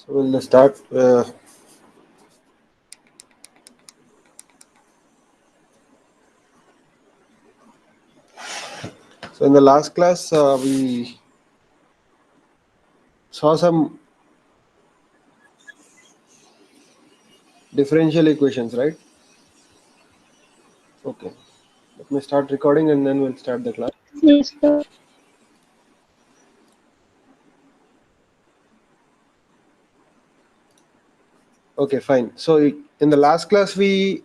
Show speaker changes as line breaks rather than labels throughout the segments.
We'll start. So in the last class, we saw some differential equations, right? Okay. Let me start recording and then we'll start the class.
Yes, sir.
Okay, fine. So in the last class, we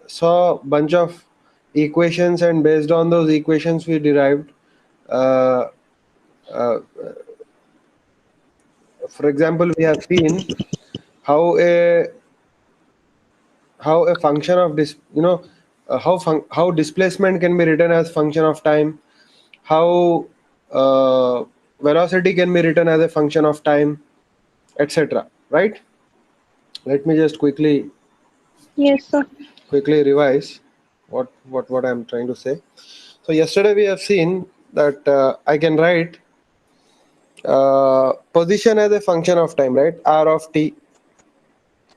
saw a bunch of equations, and based on those equations, we derived. Uh, uh, for example, we have seen how a function of this, how displacement can be written as function of time, how velocity can be written as a function of time, etc. Right? Let me just
Yes, sir.
quickly revise what I'm trying to say. So yesterday we have seen that I can write position as a function of time, right? R of t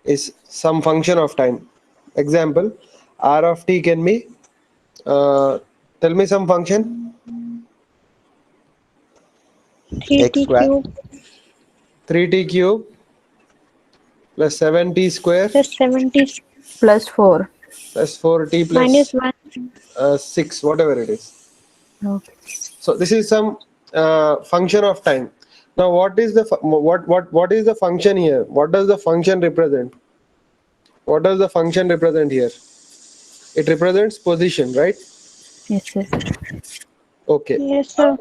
is some function of time. Example, R of t can be, tell me some function.
3t
X square
cube
3t cube plus 7t square
plus 70
plus 4.
plus 4t
minus
plus
1.
6, whatever it is.
Okay.
So this is some function of time. Now what is the what is the function here? What does the function represent? What does the function represent here? It represents position, right?
Yes, yes.
Okay.
Yes, sir.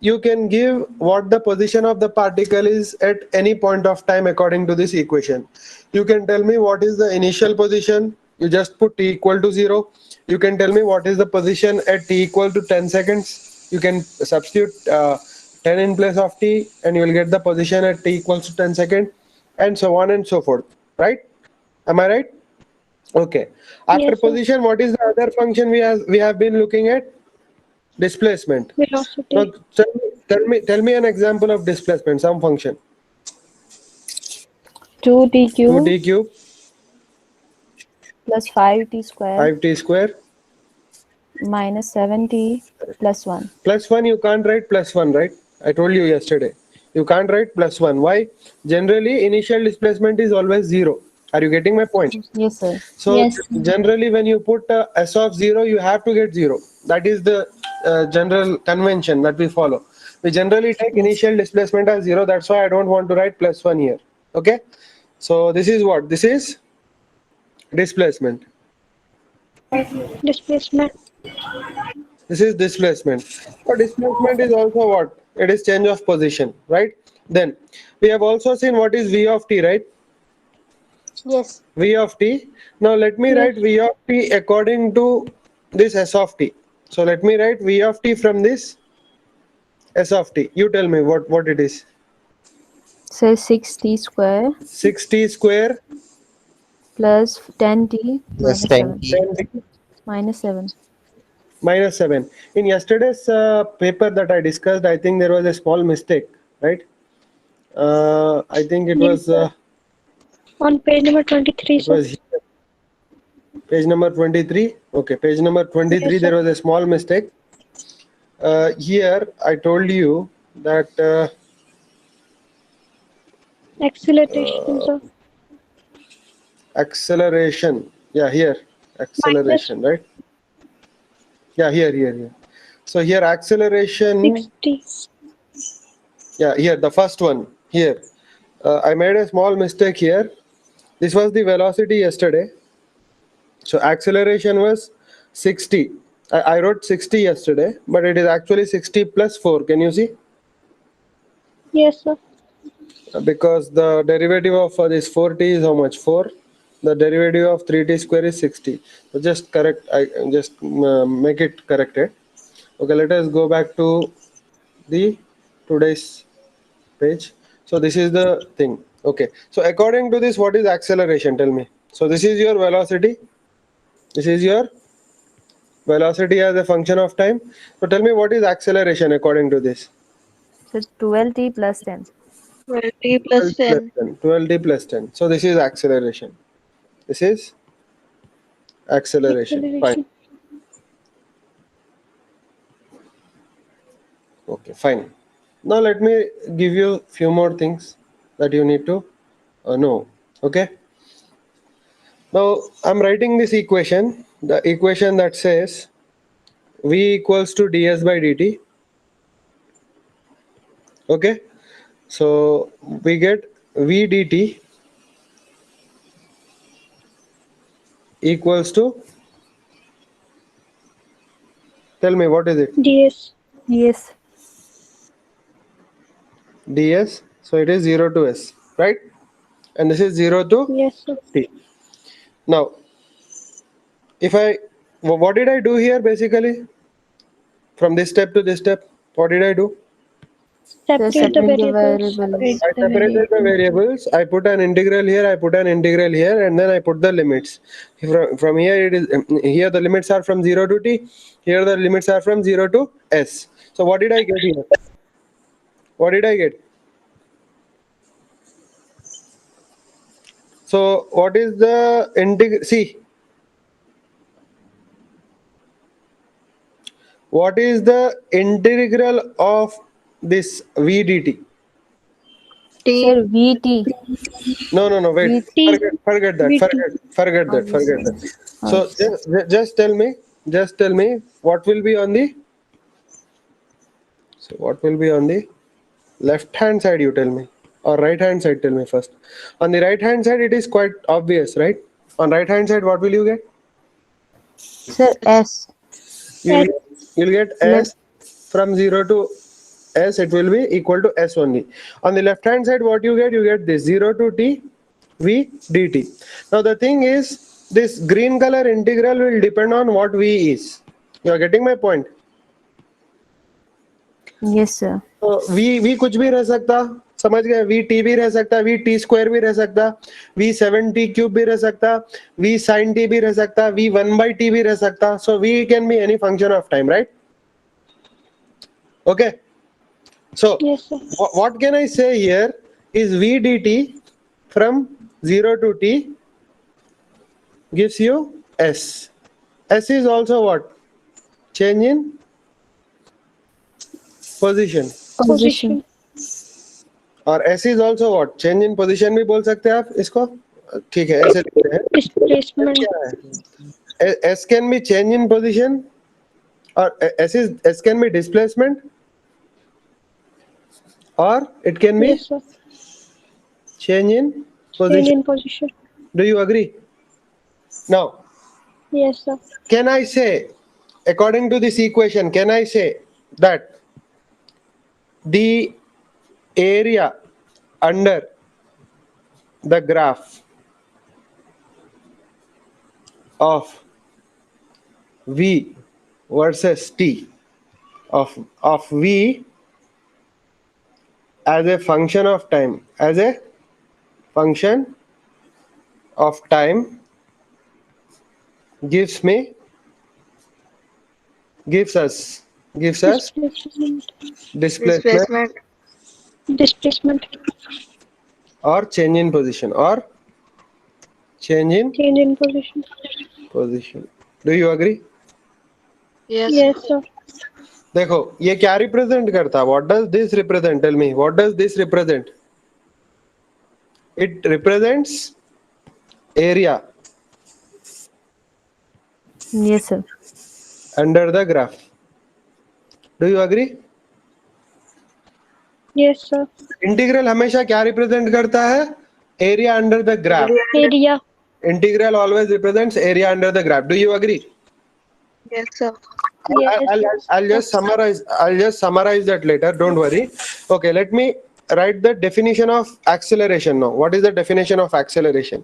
You can give what the position of the particle is at any point of time according to this equation. You can tell me what is the initial position. You just put t equal to 0. You can tell me what is the position at t equal to 10 seconds. You can substitute 10 in place of t and you will get the position at t equals to 10 seconds, and so on and so forth. Right? Am I right? Okay. After
Yes, sir.
position, what is the other function we have been looking at? Displacement. Now
Velocity.
tell me an example of displacement, some function.
2t cube
2t cube,
plus 5t square
5t square,
minus 7t plus 1.
plus 1. You can't write plus 1, right? I told you yesterday. You can't write plus 1. Why? Generally, initial displacement is always 0. Are you getting my point?
Yes, sir.
So
Yes.
generally, when you put s of 0, you have to get 0. That is the general convention that we follow. We generally take
Yes.
initial displacement as 0. That's why I don't want to write plus 1 here. Okay. So this is what? This is displacement.
Displacement.
This is displacement. But displacement is also what? It is change of position, right? Then we have also seen what is v of t, right?
Yes.
V of t. Now let me
Yes.
write v of t according to this s of t. So let me write v of t from this s of t. You tell me what it is.
Say 6t square
6t square
plus 10t
plus
minus 7.
10t.
10t
Minus 7.
minus 7. In yesterday's paper that I discussed, I think there was a small mistake, right? I think it
Yes,
was
sir. On page number 23,
it
sir.
was page number 23. Okay, page number 23.
Yes, sir.
There was a small mistake. Here I told you that
Acceleration, sir.
acceleration. Yeah, here
Minus
acceleration, right? Yeah, here. So here acceleration.
60.
Yeah, here the first one. Here I made a small mistake here. This was the velocity yesterday. So acceleration was 60. I wrote 60 yesterday, but it is actually 60 plus 4. Can you see?
Yes, sir.
Because the derivative of this 4t is how much? 4. The derivative of 3t square is 60. So just correct. I just make it corrected. Okay, let us go back to the today's page. So this is the thing. Okay, so according to this, what is acceleration? Tell me. So this is your velocity. This is your velocity as a function of time. So tell me what is acceleration according to this.
So 12t plus 10.
20 plus 10.
12t plus 10. So this is acceleration. This is acceleration. Fine.
Acceleration.
Okay, fine. Now let me give you few more things that you need to know. Okay. Now I'm writing this equation, the equation that says v equals to ds by dt. Okay. So we get v dt equals to, tell me what is it?
DS.
Yes.
ds. So it is 0 to s, right? And this is 0 to
Yes, sir.
t. Now, what did I do here basically? From this step to this step, what did I do?
Separate the
separating the
variables.
variables.
I separated the variables. I put an integral here. I put an integral here, and then I put the limits. From here, it is here the limits are from 0 to t. Here the limits are from 0 to s. So what did I get here? What did I get? So what is the integral? See, what is the integral of this v dt?
T.
Sir, VT.
No, wait.
T.
Forget that.
VT.
Forget that. So just tell me what will be on the. So what will be on the left hand side? You tell me, or right hand side? Tell me first. On the right hand side, it is quite obvious, right? On right hand side, what will you get?
Sir, S.
You'll get s from 0 to s. It will be equal to s only. On the left hand side, what you get? You get this 0 to t v dt. Now the thing is, this green color integral will depend on what v is. You are getting my point?
Yes, sir.
तो v कुछ भी रह सकता, समझ गए? v t भी रह सकता, v t स्क्वायर भी रह सकता, v 7t क्यूब भी रह सकता, v sin t भी रह सकता, v 1 by t भी रह सकता. So v can be any function of time, right? Okay. So
Yes, sir.
what can I say here is v dt from 0 to t gives you s. S is also what? Change in position.
Position.
और s is also what? Change in position भी बोल सकते हैं आप इसको. ठीक है, ऐसे लिखते हैं.
Displacement.
क्या है? S can be change in position, or S can be displacement, or it can be
Yes, sir.
change in
Change
position.
in position.
Do you agree? Now,
Yes, sir.
can I say, according to this equation, can I say that the area under the graph of v versus t of v as a function of time, as a function of time, gives us
Displacement.
displacement
Displacement.
or change in position, or change in
Change in position.
position. Do you agree?
Yes.
Yes, sir.
देखो ये क्या represent करता है? What does this represent? Tell me, what does this represent? It represents area
Yes, sir.
under the graph. Do you agree?
Yes, sir.
Integral हमेशा क्या represent करता है? Area under the graph.
Area.
Integral always represents area under the graph. Do you agree?
Yes, sir.
Yes.
I'll just summarize that later. Don't worry. Okay, let me write the definition of acceleration now. What is the definition of acceleration?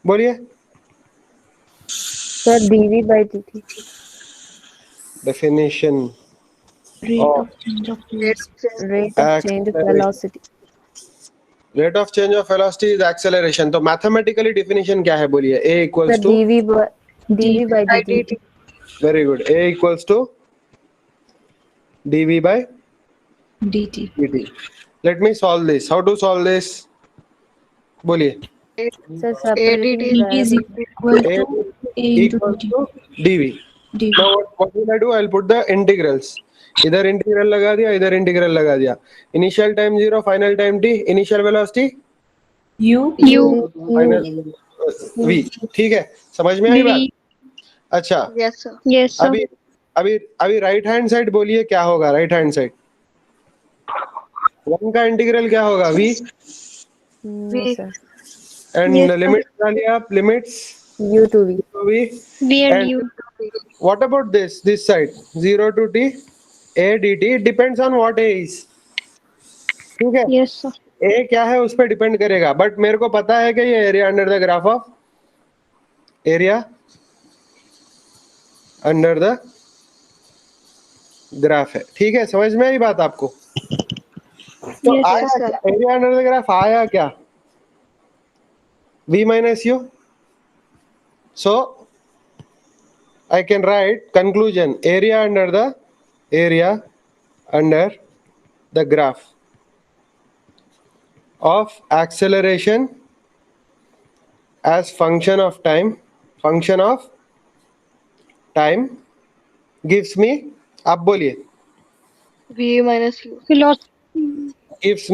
बोलिए.
Sir, dv by dt.
Definition
Rate
of
of change of
Yes.
rate of change of velocity.
rate of change of velocity is acceleration. तो mathematically definition क्या है बोलिए? A
Sir,
equals to,
dv by dt.
very good. A equals to dv by
dt.
dt. Let me solve this. How to solve this? बोलिए.
Sir, separating
ADT
dt is
variable.
equal
A
to a into
equals
dt.
to dv.
dv.
Now what will I do? I'll put the integrals. इधर integral लगा दिया, इधर integral लगा दिया. Initial time 0, final time t, initial velocity
u
U
final v. ठीक है, समझ में आई बात?
V.
अच्छा,
Yes, sir.
Yes, sir.
अभी अभी अभी राइट हैंड साइड बोलिए क्या होगा. राइट हैंड साइड 1 का इंटीग्रल क्या होगा? v.
No,
V.
sir.
And
Yes, sir.
Limits डालिए आप. Limits
U to V.
v.
V and
And
U.
what about this side 0 to t a dt? It depends on what a is. ठीक है,
Yes, sir.
ए क्या है उस पर depend करेगा. But मेरे को पता है कि ये area under the graph of area under the graph है. ठीक है, समझ में आई बात आपको? तो
Yes,
आया
sir.
क्या? एरिया अंडर द ग्राफ आया क्या? v minus u. So I can write conclusion area under the graph of acceleration as function of time gives me. आप बोलिए.
V minus U.
velocity.
gives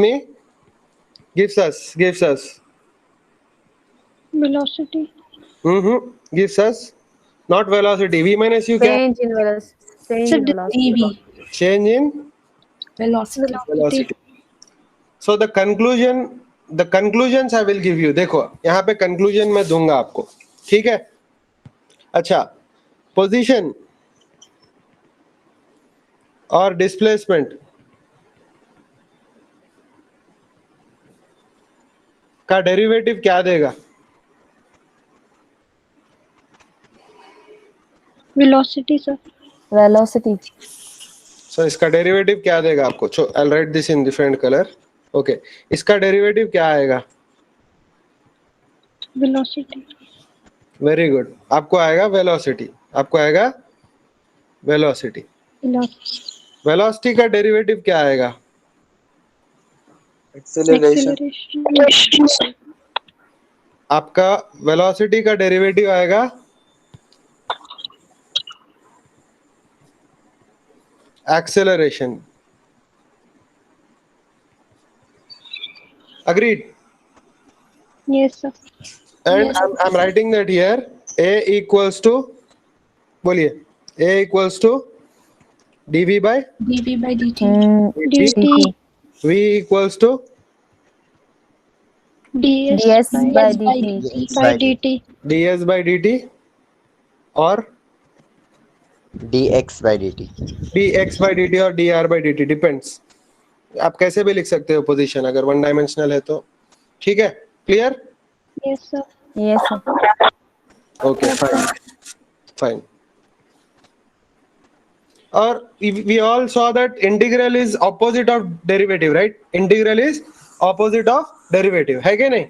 us
Velocity.
gives us not velocity. v minus u क्या है?
Change in velocity. Change
Sir,
in velocity.
dv
Change in
velocity.
velocity. So the conclusions I will give you. देखो यहाँ पे conclusion मैं दूंगा आपको. ठीक है. अच्छा, पोजीशन और डिस्प्लेसमेंट का डेरिवेटिव क्या देगा?
Velocity, sir.
Velocity.
सो इसका डेरिवेटिव क्या देगा आपको? I write this in different colour. Okay, इसका डेरिवेटिव क्या आएगा?
Velocity.
Very good. आपको आएगा वेलोसिटी. आपको आएगा वेलोसिटी.
Velocity.
वेलोसिटी का डेरिवेटिव क्या आएगा?
Acceleration.
Acceleration.
आपका वेलोसिटी का डेरिवेटिव आएगा acceleration. Agreed.
Yes, sir.
And
Yes.
I'm writing that here. A equals to, बोलिए, A equals to dv by
dv by dt.
dt.
v equals to
ds
ds
by
by
Yes, by
dt.
dt.
by dt.
ds by dt और
dx by dt.
dx by dt और dr by dt depends. आप कैसे भी लिख सकते हो position, अगर one dimensional है तो. ठीक है, clear?
Yes, sir.
Yes, sir.
Okay, fine. और we all saw that integral is opposite of derivative, right? Integral is opposite of derivative, है क्या नहीं?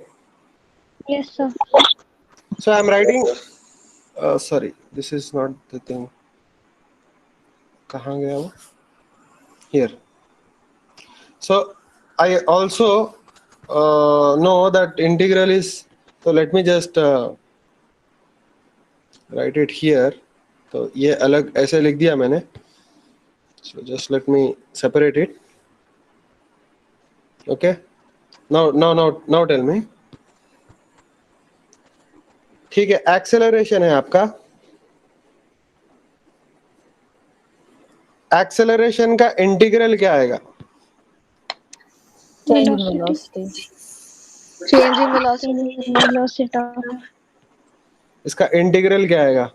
Yes, sir.
So I'm writing. Sorry, this is not the thing. कहाँ गया वो? Here. So I also know that integral is. So let me just write it here. तो ये अलग ऐसे लिख दिया मैंने. So just let me separate it. Okay. Now tell me. ठीक है, एक्सेलरेशन है आपका. एक्सेलरेशन का इंटीग्रल क्या आएगा?
Change in
Velocity.
velocity.
Change in velocity.
Velocity.
इसका इंटीग्रल क्या आएगा?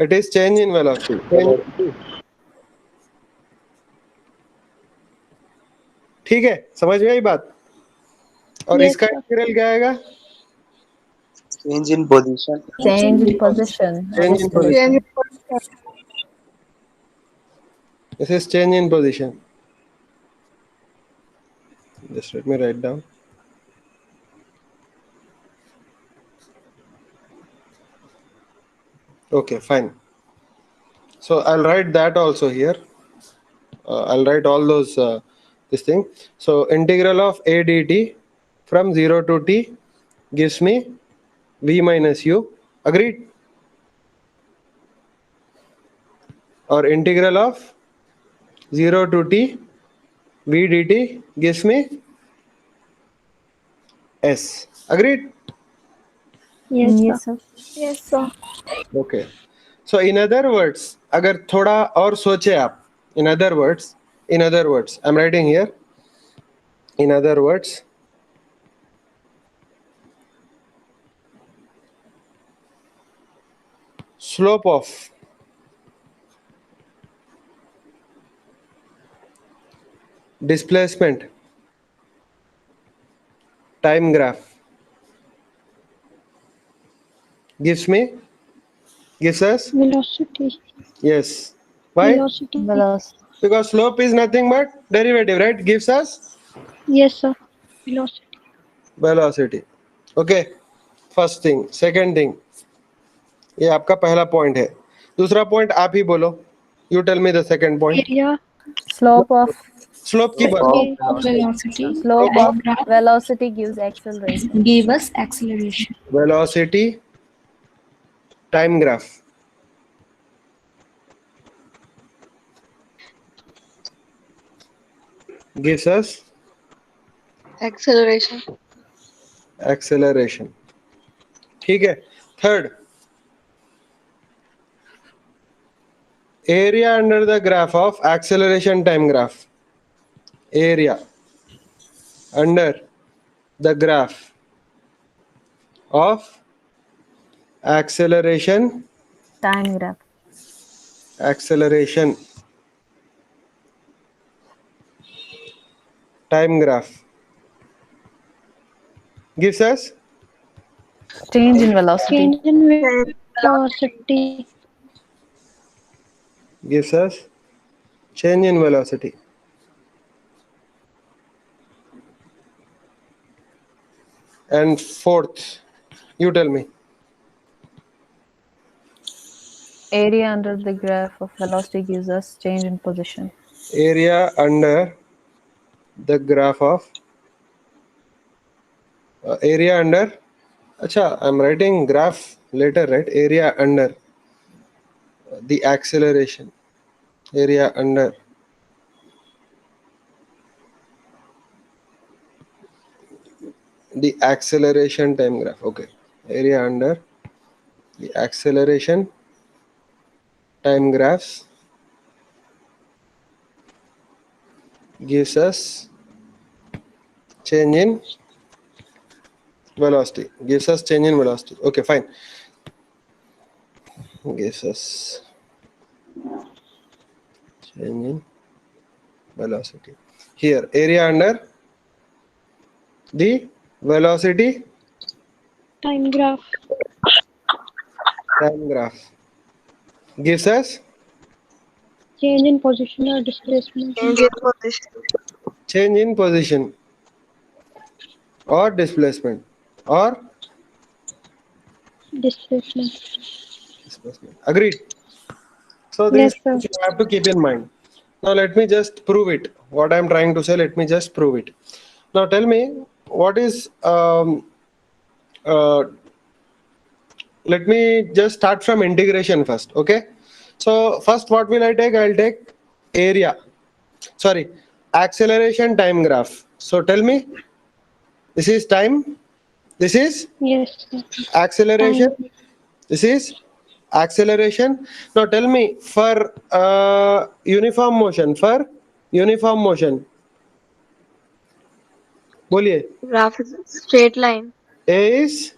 It is change in velocity. ठीक है, समझ में आई बात? और
Yes,
इसका
sir.
इंटीग्रल क्या आएगा?
Change in position.
Change in position.
Change in position.
Change in velocity.
This is change in position. Just let me write down. Okay, fine. So I'll write that also here. I'll write all those this thing. So integral of a dt from 0 to t gives me v minus u. Agreed? Or integral of 0 to t v dt gives me s. Agreed?
Yes, sir.
Yes, sir.
Yes, sir.
Okay. So in other words, अगर थोड़ा और सोचे आप, in other words, I'm writing here. In other words, slope of displacement time graph gives us
Velocity.
yes. Why?
Velocity.
Velocity.
Because slope is nothing but derivative, right? Gives us
Yes, sir. Velocity.
velocity. Okay. First thing. Second thing. ये आपका पहला point है. दूसरा point आप ही बोलो. You tell me the second point.
Area.
Slope of
Slope की बात.
Okay.
Velocity.
slope
Slope
of velocity gives acceleration.
Gave us acceleration.
Velocity time graph gives us
Acceleration.
acceleration. ठीक है. Third, area under the graph of acceleration time graph. Area under the graph of acceleration
Time graph.
time graph gives us
Change in velocity.
Change in velocity.
change in velocity. And fourth, you tell me.
Area under the graph of velocity gives us change in position.
Area under the graph of area under. Acha, I'm writing graph later, right? Area under the acceleration. Area under the acceleration time graph. Okay. Area under the acceleration time graphs gives us change in velocity. Okay, fine. Gives us change in velocity. Here, area under the velocity
Time graph.
time graph gives us
Change in position or displacement.
Change in position.
change in position or displacement or
Displacement.
agreed. So this
Yes, sir.
you have to keep in mind. Now let me just prove it. What I'm trying to say, let me just prove it. Now tell me what is let me just start from integration first. Okay, so first what will I take? I'll take area, sorry, acceleration time graph. So tell me, this is time, this is
Yes, sir.
acceleration, this is acceleration. Now tell me for uniform motion, बोलिए.
Graph is straight line.
A is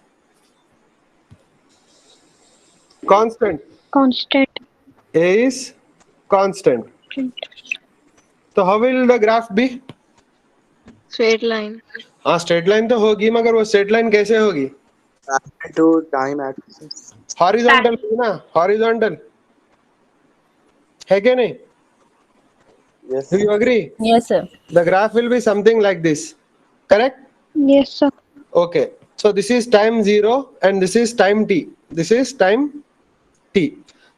constant.
Constant.
A is constant. So how will the graph be?
Straight line.
हाँ straight line तो होगी, मगर वो straight line कैसे होगी?
to time axis.
Horizontal ना, horizontal है क्या नहीं?
Yes.
Do you agree?
Yes, sir.
The graph will be something like this, correct?
Yes, sir.
Okay. So this is time 0 and this is time t. This is time t,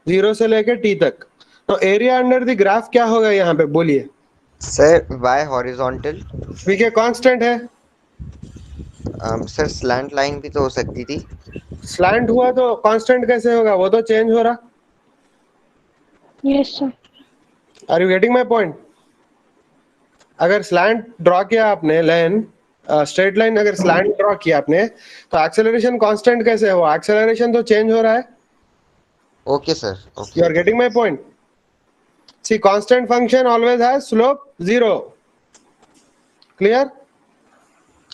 0 से लेके t तक। तो area under the graph क्या होगा यहाँ पे, बोलिए।
Sir y horizontal.
v के कांस्टेंट है,
सर स्लैंट लाइन भी तो हो सकती थी।
स्लैंट हुआ तो कांस्टेंट कैसे होगा, वो तो चेंज हो रहा।
Yes, sir.
Are you getting my point? अगर स्लैंट ड्रॉ किया आपने, लाइन स्ट्रेट लाइन अगर स्लैंट ड्रॉ किया आपने, तो एक्सेलरेशन कांस्टेंट कैसे हो, एक्सेलरेशन तो चेंज हो रहा है।
Okay sir,
You
okay.
are getting my point? See, constant function always has slope 0. Clear?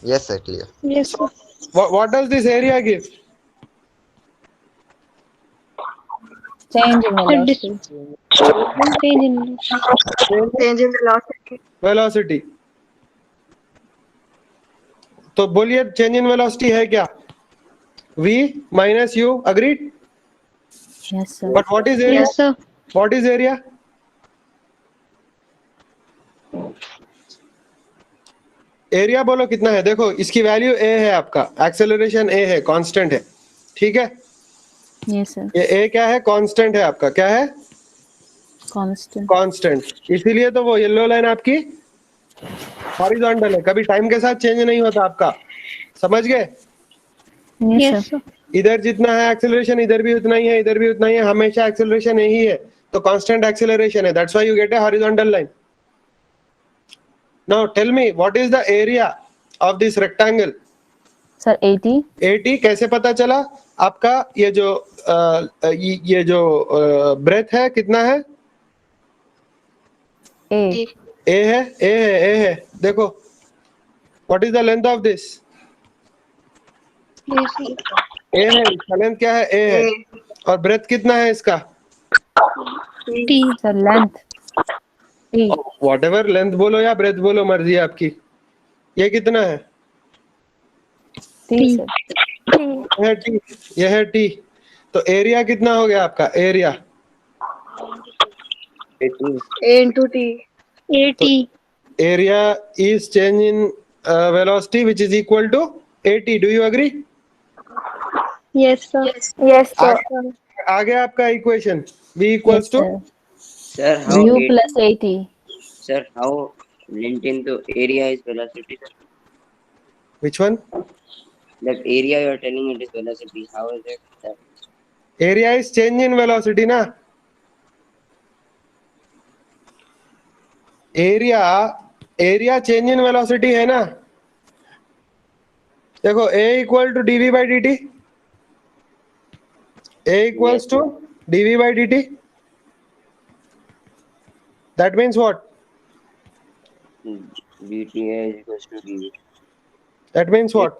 Yes sir, clear.
Yes, sir.
What does this area give?
Change in
The dis-
velocity.
change in velocity.
Change in velocity.
Velocity. तो बोलिए change in velocity है क्या, v minus u, agreed?
Yes, sir.
But what is area?
Yes, sir.
What is area? Area बोलो कितना है, देखो इसकी value a है, आपका एक्सेलरेशन a है, कांस्टेंट है, ठीक है।
Yes, sir.
ये a क्या है, कांस्टेंट है आपका, क्या है,
Constant.
कांस्टेंट। इसीलिए तो वो येलो लाइन आपकी हॉरिजॉन्टल है, कभी टाइम के साथ चेंज नहीं होता आपका, समझ गए।
Yes,
Yes,
sir.
sir.
इधर जितना है एक्सेलरेशन इधर भी उतना ही है, इधर भी उतना ही है, हमेशा एक्सेलरेशन यही है, तो कांस्टेंट एक्सेलरेशन है, that's why you get a horizontal line. Now tell me what is the area of this rectangle.
Sir, 80.
80 कैसे पता चला आपका, ये जो ब्रेथ है कितना है,
A.
ए है, ए है, देखो what is the length of this,
Yes, sir.
ए है, इसका लेंथ क्या है, ए है, और ब्रेथ कितना है इसका,
T.
Sir, length. T.
Whatever length बोलो या ब्रेथ बोलो, मर्जी है आपकी। ये कितना है,
T,
T.
sir.
ये है टी, ये है टी। तो एरिया कितना हो गया आपका, area
A into T.
AT.
Area is change in velocity which is equal to 80। Do you agree?
Yes, sir.
Yes,
आ गया आपका equation, v equals
Yes,
to,
sir.
Sir, how
U
it,
plus 80.
sir, how length into area is velocity, sir?
which one?
That area you are telling it is velocity. How is it? Sir?
Area is change in velocity ना, area change in velocity है ना। देखो a equal to dv by dt, a equals to dv by dt, that means what,
dt is equals to dv.
that means what,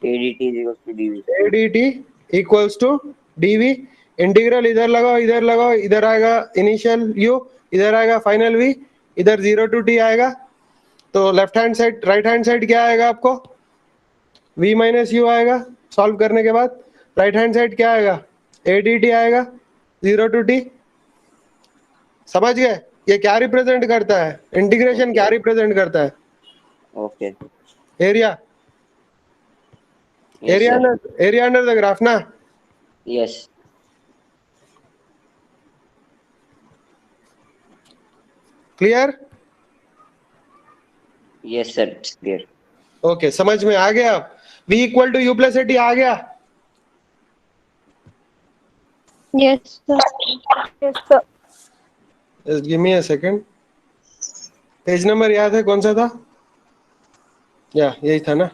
ADT is equals to dv.
a dt equals to dv, integral इधर लगाओ, इधर आएगा initial u, इधर आएगा final v, इधर 0 to t आएगा, तो left hand side right hand side क्या आएगा आपको, v माइनस u आएगा, सॉल्व करने के बाद राइट हैंड साइड क्या आएगा, a dt आएगा, 0 टू t। समझ गए, ये क्या रिप्रेजेंट करता है, इंटीग्रेशन क्या रिप्रेजेंट करता है,
Okay.
Area,
Yes, sir.
Area under the graph ना।
Yes.
Clear?
Yes, sir. It's clear.
Okay, समझ में आ गया। v equal to u plus A t आ गया।
Yes, sir.
Yes, sir.
Just give me a second. Page number याद है कौन सा था, या यही था ना।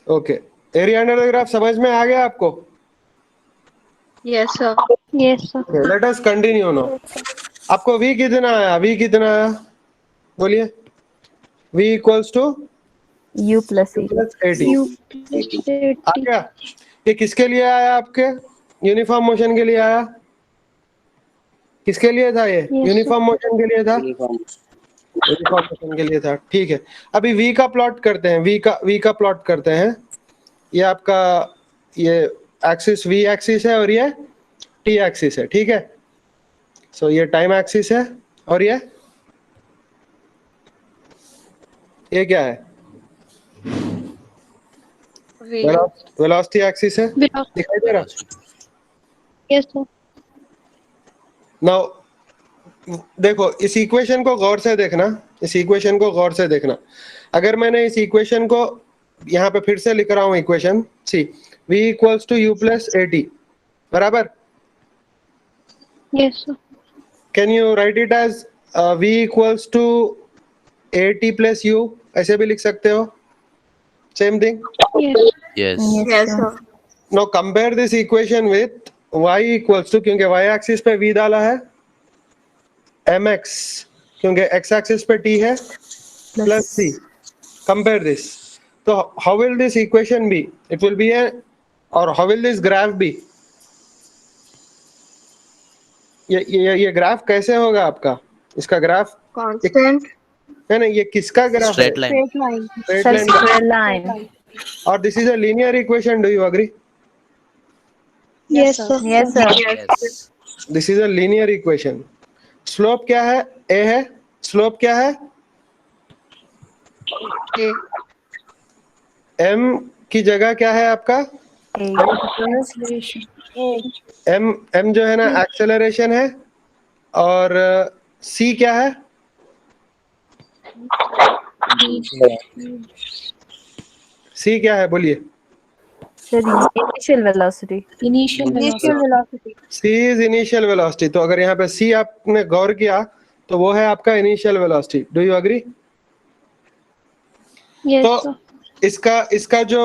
Okay, area under the graph समझ में आ गया आपको।
Yes, sir.
Yes, sir.
Let us continue no. आपको v कितना आया, v कितना आया, बोलिए। v equals to
U plus 80.
Plus A T
U plus
आ
80.
गया। ये किसके लिए आया, आपके यूनिफॉर्म मोशन के लिए आया, किसके लिए था ये,
sir.
यूनिफॉर्म मोशन के लिए था,
Uniform.
यूनिफॉर्म मोशन के लिए था, ठीक है। अभी v का प्लॉट करते हैं, v का प्लॉट करते हैं। ये आपका ये एक्सिस v एक्सिस है और ये t एक्सिस है, ठीक है। सो ये टाइम एक्सिस है और ये क्या है,
V.
वेलोसिटी एक्सिस है,
Velocity.
दिखाई दे रहा।
Yes, sir.
नाउ देखो इस इक्वेशन को गौर से देखना, इस इक्वेशन को गौर से देखना। अगर मैंने इस इक्वेशन को यहाँ पे फिर से लिख रहा हूँ equation, see v equals to u plus at बराबर।
Yes, sir.
Can you write it as v equals to at plus u, ऐसे भी लिख सकते हो, same thing.
Yes.
Yes.
Yes, sir.
Now compare this equation with y equals to, क्योंकि y axis पे v डाला है, mx क्योंकि x एक्सिस पे t है, प्लस c। कंपेयर दिस, तो how will this equation be? It will be a, और how will this graph be? ये ग्राफ कैसे होगा आपका? इसका ग्राफ
Constant.
नहीं, ये किसका ग्राफ है?
Straight line.
Straight line.
Straight
Sir,
line.
straight line.
और this is a linear equation, do you agree?
Yes, sir.
Yes, sir.
Yes.
This is a linear equation. Slope क्या है? a है। Slope क्या है?
A.
m की जगह क्या है आपका?
Acceleration.
m जो है ना एक्सेलरेशन है, और c क्या है? c क्या है बोलिए?
Sir, initial velocity.
Initial
Initial
velocity.
velocity.
c is initial velocity. तो अगर यहाँ पे c आपने गौर किया तो वो है आपका initial velocity. Do you agree?
Yes,
तो
sir.
इसका जो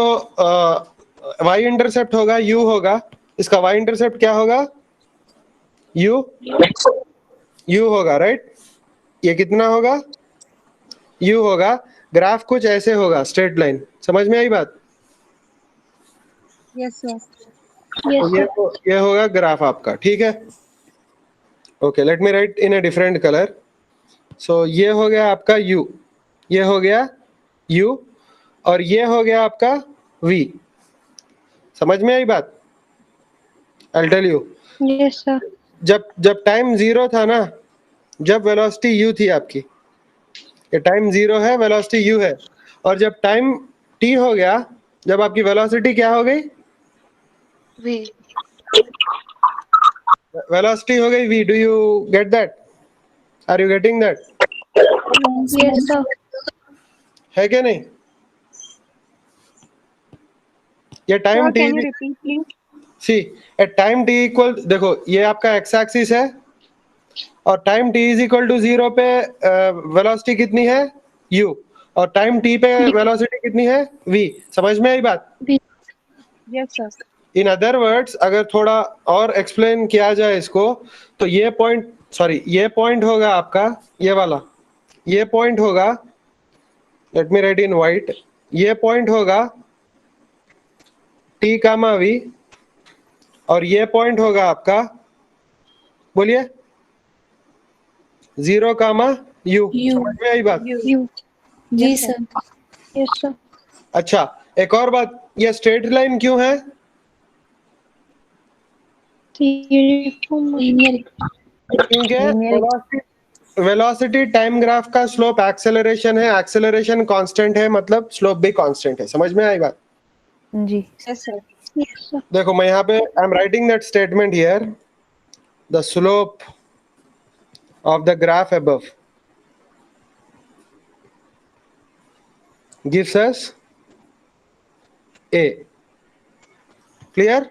y इंटरसेप्ट होगा u होगा, इसका y इंटरसेप्ट क्या होगा? u होगा, राइट? ये कितना होगा? u होगा। ग्राफ कुछ ऐसे होगा, स्ट्रेट लाइन। समझ में आई बात?
Yes, sir.
Yes,
तो
sir.
ये होगा ग्राफ आपका, ठीक है? Okay, let me write in a different colour. So ये हो गया आपका u, ये हो गया u, और ये हो गया आपका v। समझ में आई बात? I tell you.
Yes, sir.
जब टाइम जीरो था ना, जब वेलोसिटी u थी आपकी, ये टाइम जीरो है, वेलोसिटी u है, और जब टाइम t हो गया, जब आपकी वेलोसिटी क्या हो गई?
V.
वेलोसिटी हो गई v। Do you get that? Are you getting that?
Yes, sir.
है क्या नहीं? ये time
Sir,
t,
can you repeat, please?
See at time t equal, देखो ये आपका x एक्सिस है, और time t is equal to 0 पे वेलोसिटी कितनी है? u, और टाइम t पे वेलोसिटी कितनी है? v। समझ में आई बात?
Yes, sir.
In other words, अगर थोड़ा और एक्सप्लेन किया जाए इसको, तो ये पॉइंट, सॉरी ये पॉइंट होगा आपका, ये वाला, ये पॉइंट होगा, लेट मी राइट इन व्हाइट, ये पॉइंट होगा t कामा v, और ये पॉइंट होगा आपका, बोलिए, 0 कामा u।
U.
समझ में आई बात?
You.
Ji sir.
Yes, sir.
अच्छा, एक और बात, ये स्ट्रेट लाइन क्यों है?
Uniform.
Linear.
क्योंकि वेलोसिटी टाइम ग्राफ का स्लोप एक्सेलरेशन है, एक्सेलरेशन कांस्टेंट है, मतलब स्लोप भी कांस्टेंट है। समझ में आई बात?
जी।
Yes, sir.
Yes, sir.
देखो मैं यहाँ पे I am writing that statement here, the slope of the graph above gives us a। Clear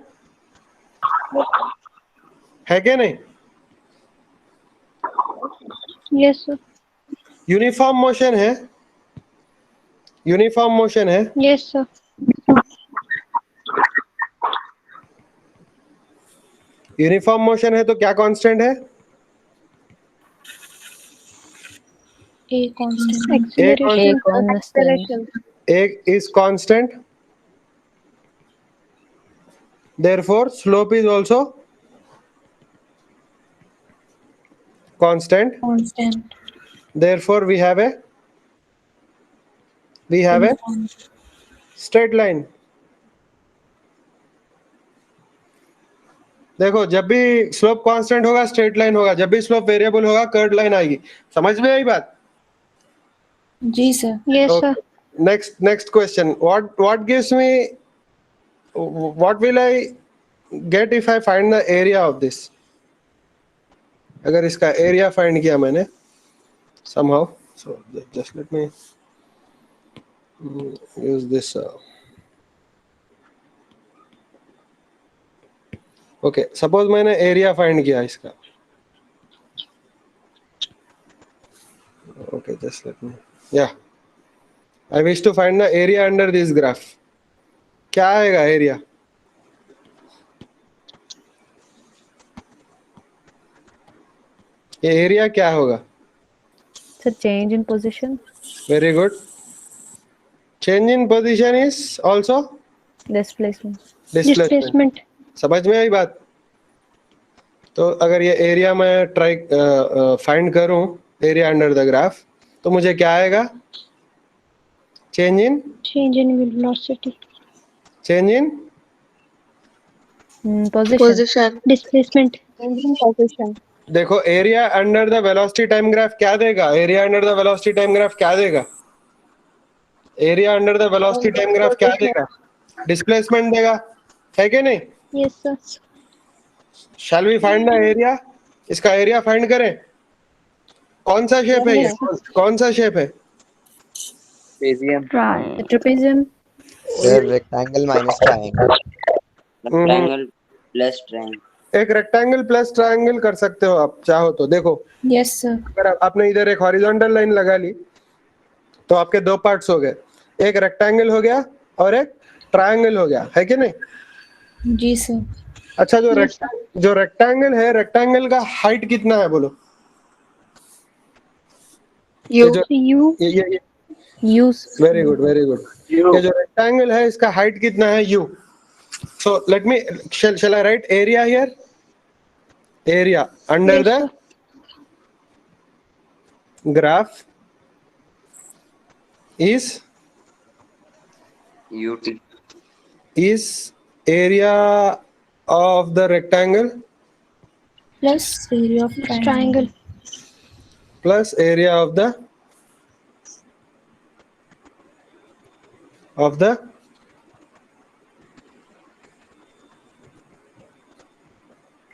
है क्या नहीं?
Yes, sir.
यूनिफॉर्म मोशन है, यूनिफॉर्म मोशन है।
Yes, sir.
यूनिफॉर्म मोशन है तो क्या कांस्टेंट है?
A constant.
Acceleration.
constant.
Acceleration.
एक is constant, therefore slope is also constant,
Constant.
therefore we have a
Uniform.
straight line। देखो जब भी स्लोप कांस्टेंट होगा स्ट्रेट लाइन होगा, जब भी स्लोप वेरिएबल होगा कर्व लाइन आएगी। समझ में आई बात?
जी sir.
Yes, sir.
Next question, what gives me, what will I get if I find the area of this. अगर इसका एरिया फाइंड किया मैंने somehow, so just let me use this. Okay, suppose मैंने एरिया फाइंड किया इसका. Okay, just let me. Yeah, I wish to find the area under this graph. क्या आएगा area? ये एरिया क्या होगा?
So change in position.
Very good. Change in position is also
Displacement.
displacement.
Displacement.
समझ में आई बात? तो अगर ये एरिया मैं ट्राई फाइंड करूं एरिया अंडर द ग्राफ तो मुझे क्या आएगा? Change in
Velocity.
Change in
Position.
Position.
Displacement.
Changing position.
देखो area under the velocity time graph क्या देगा? Area under the velocity time graph क्या देगा? Area under the velocity time graph क्या देगा? डिस्प्लेसमेंट देगा, है कि नहीं?
Yes, sir.
Shall we find the area? इसका एरिया फाइंड करें. कौन सा शेप है ये? कौन सा शेप है?
Trapezium.
Trapezium.
Sir, rectangle minus triangle.
Rectangle plus triangle.
एक रेक्टेंगल प्लस ट्रायंगल कर सकते हो आप चाहो तो. देखो
Yes, sir.
अगर आपने इधर एक हॉरिजॉन्टल लाइन लगा ली तो आपके दो पार्ट्स हो गए, एक रेक्टेंगल हो गया और एक ट्रायंगल हो गया, है कि नहीं?
जी सर.
अच्छा, जो रेक्टेंगल है, रेक्टेंगल का हाइट कितना है बोलो?
U.
ये
Use.
Very good, very good. ये जो रेक्टेंगल है इसका हाइट कितना है? u. So let me shall I write area here? Area under
Yes,
the graph is
UT.
area of the rectangle
Plus area of
Triangle.
plus area of the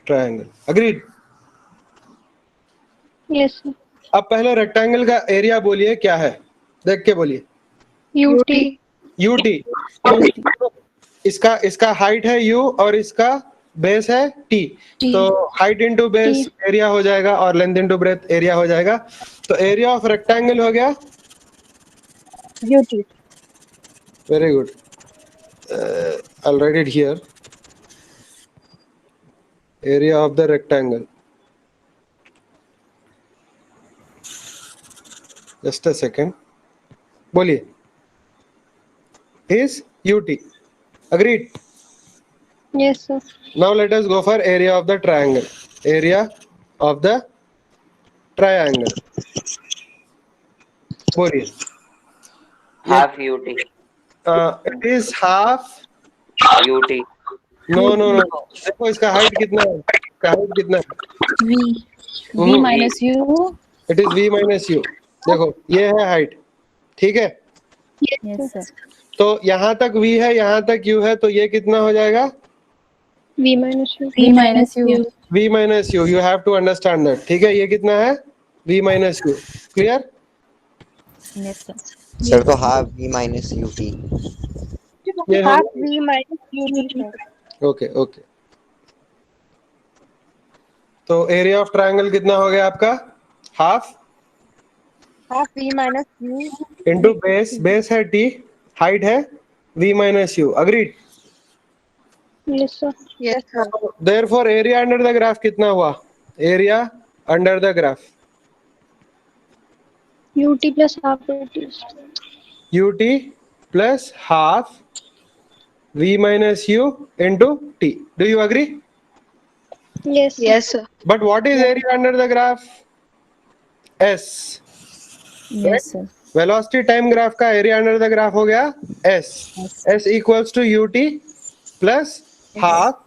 triangle. Agreed?
Yes, sir.
अब पहले rectangle का area बोलिए क्या है, देख के बोलिए.
UT.
UT. इसका हाइट है u और इसका बेस है t.
T.
तो हाइट इंटू बेस एरिया हो जाएगा और लेंथ इंटू ब्रेथ एरिया हो जाएगा. तो एरिया ऑफ रेक्टेंगल हो गया.
UT.
Very good. I'll write it here. Area of the rectangle. Just a second. बोलिए. Is UT. Agreed?
Yes, sir.
Now let us go for area of the triangle. Area of the triangle. बोलिए.
Half UT.
It is half.
UT.
No. देखो इसका height कितना है? इसका height कितना है?
V. V minus U.
It is V minus U. देखो ये है हाइट, ठीक है?
Yes, sir.
तो यहाँ तक V है, यहाँ तक U है, तो ये कितना हो जाएगा?
V minus U.
V minus U.
V minus U. You have to understand that. ठीक है, ये कितना है? V minus U. Clear?
Yes, sir.
Sir, तो half V minus UT.
ये
Half V minus UT.
Okay. तो एरिया ऑफ ट्रायंगल कितना हो गया आपका? Half
Half V minus U.
Into base है t, हाइट है v minus u. Agreed?
Yes, sir.
Yes, sir.
Therefore area under the graph कितना हुआ? Area under the graph
UT plus half UT.
ut plus half v minus u into t. Do you agree?
Yes, sir.
Yes, sir.
But what is area under the graph? S.
Yes, sir.
Velocity time graph का area under the graph हो गया S. S equals to ut plus half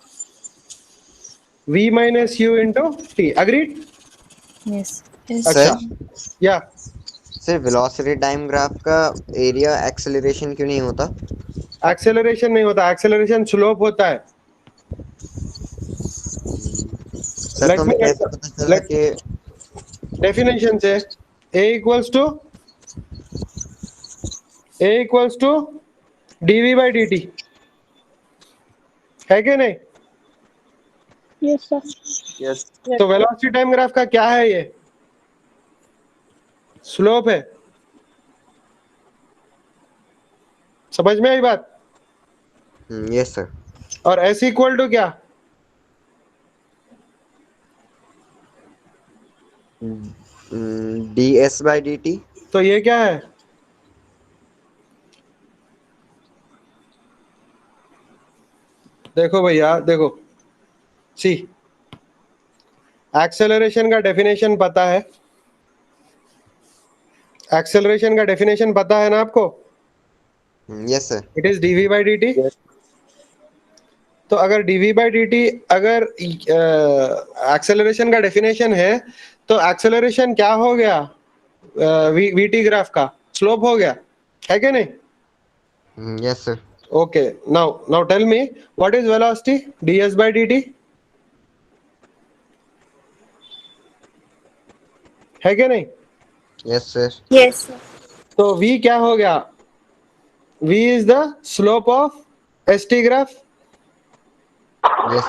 v minus u into t. Agreed?
Yes.
Yes.
अच्छा. या
sir velocity time graph का area acceleration क्यों नहीं होता?
Acceleration नहीं होता, एक्सेलरेशन स्लोप होता है.
सर
Let
तो
me
हमें
get
कैसे
the-
पता चला
let-
कि
डेफिनेशन से a equals to dv by dt है कि नहीं?
Yes, sir.
Yes.
तो वेलोसिटी टाइम ग्राफ का क्या है? ये स्लोप है। समझ में आई बात?
Yes sir.
और s इक्वल टू क्या?
ds by dt।
तो ये क्या है? देखो भैया, देखो, सी, एक्सेलरेशन का डेफिनेशन पता है? एक्सेलरेशन का डेफिनेशन पता है ना आपको?
Yes sir.
It is dv by dt।
Yes.
तो अगर dv by dt अगर एक्सेलरेशन का डेफिनेशन है, तो एक्सेलरेशन क्या हो गया? vt ग्राफ का स्लोप हो गया, है कि नहीं?
Yes sir.
Okay, now tell me, what is velocity? ds by dt है कि नहीं?
Yes sir.
Yes, sir.
तो v क्या हो गया? v is the slope of st graph.
Yes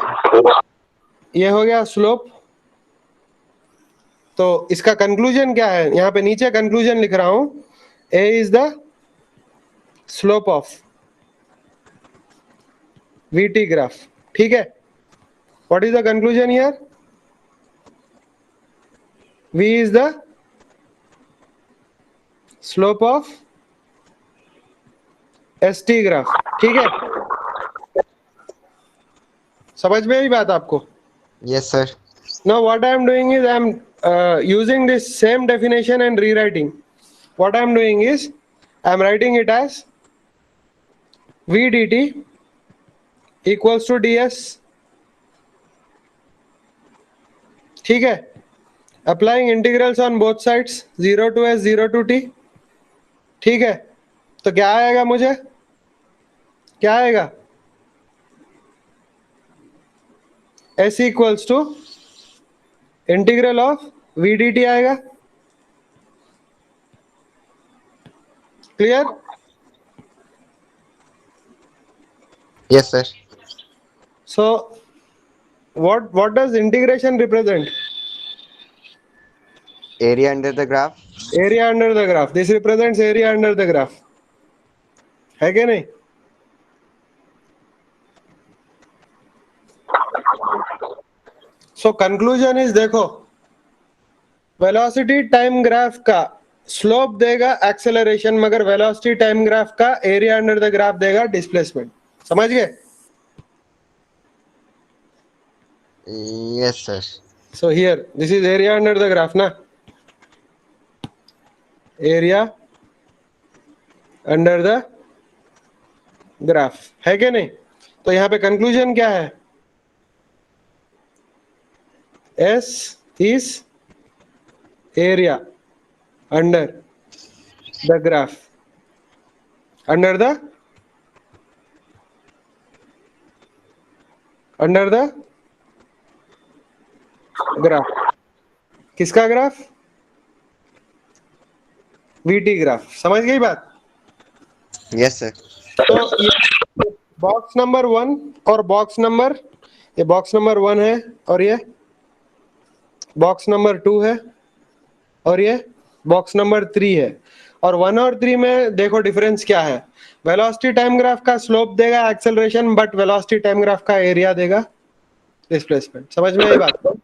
ये हो गया स्लोप। तो इसका कंक्लूजन क्या है? यहाँ पे नीचे कंक्लूजन लिख रहा हूं, a is the slope of vt graph. ठीक है? what is the conclusion here? v is the slope of st graph. ठीक है? समझ में आई बात आपको?
Yes sir.
Now what I am doing is I am using this same definition and rewriting. What I am doing is I am writing it as v dt equals to ds। ठीक है? Applying integrals on both sides 0 to s 0 to t। ठीक है? तो क्या आएगा मुझे? क्या आएगा? s equals to integral of v dt आएगा। Clear?
Yes sir.
So what does integration represent?
Area under the graph.
Area under the graph. This represents area under the graph, है कि नहीं? So conclusion is, देखो, velocity time graph का slope देगा acceleration, मगर velocity time graph का area under the graph देगा displacement. समझ गए?
Yes sir.
So here this is area under the graph ना, एरिया अंडर द ग्राफ, है कि नहीं? तो यहाँ पे कंक्लूजन क्या है? S is area under the graph, under the graph. किसका ग्राफ? VT graph. समझ गई बात?
Yes sir.
तो ये बॉक्स नंबर 1 और बॉक्स नंबर, ये बॉक्स नंबर 1 है और ये बॉक्स नंबर 2 है और ये बॉक्स नंबर 3 है। और 1 और 3 में देखो डिफरेंस क्या है? वेलोसिटी टाइम ग्राफ का स्लोप देगा acceleration, but velocity time graph का एरिया देगा डिस्प्लेसमेंट। समझ में आई बात?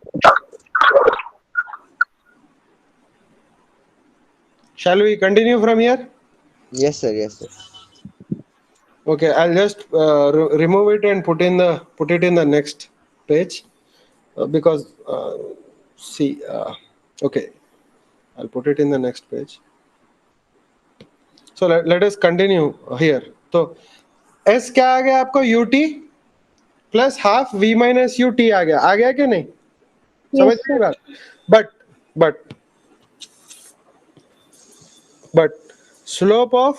Shall we continue from here?
Yes sir. Yes sir.
Okay, I'll just remove it and put it in the next page, because see, okay, I'll put it in the next page. So let us continue here. तो s क्या आ गया आपको? ut plus half v minus ut आ गया कि नहीं? समझ
Yes,
रही
sir.
बात? but slope of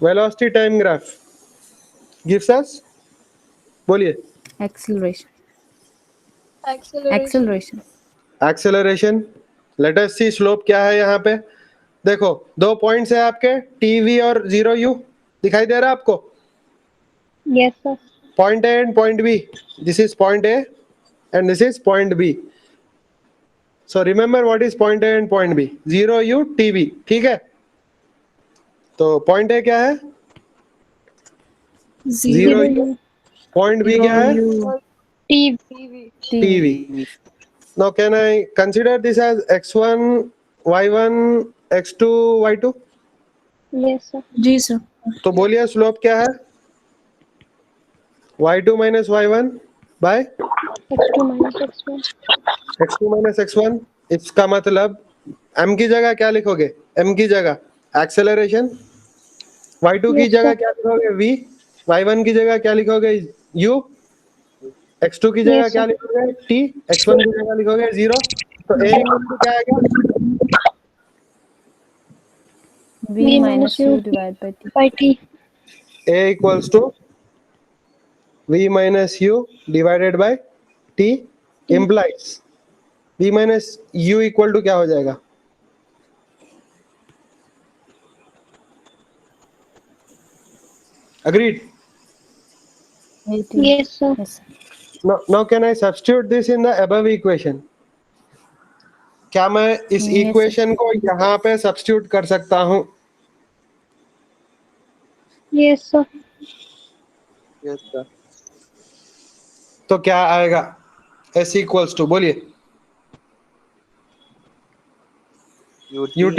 velocity time graph gives us, बोलिए,
Acceleration. Acceleration.
Acceleration. Let us see slope क्या है यहाँ पे. देखो 2 पॉइंट्स है आपके टी और 0 यू. दिखाई दे रहा है आपको.
Yes, sir.
Point A and point B. This is point A and this is point B. So remember what is point A and point B. 0 U TV. ठीक है. तो point A क्या है? 0 U. Point B क्या है?
TV.
TV. Now can I consider this as x1, y1, x2, y2?
Yes, sir.
Ji sir.
तो बोलिए slope क्या है? y2 minus y1 by
X2 minus X1.
x2 minus x1. इसका मतलब m की जगह क्या लिखोगे? m की जगह एक्सेलरेशन. y2 की
Yes,
जगह
sir.
क्या लिखोगे? v. y1 की जगह क्या लिखोगे? u. x2 की जगह
Yes,
क्या
sir.
लिखोगे? t. x1 की जगह लिखोगे 0. तो a equal to क्या आएगा?
V minus U divided by T.
By T.
a equals to v minus u divided by t implies v minus u equal to क्या हो जाएगा? Agreed.
AT.
Yes, sir.
Yes.
Now can I substitute this in the above equation? क्या मैं इस
Yes,
equation को यहाँ पे substitute कर सकता हूँ?
Yes, sir.
Yes, sir.
तो क्या आएगा? s equals to बोलिए
UT
ut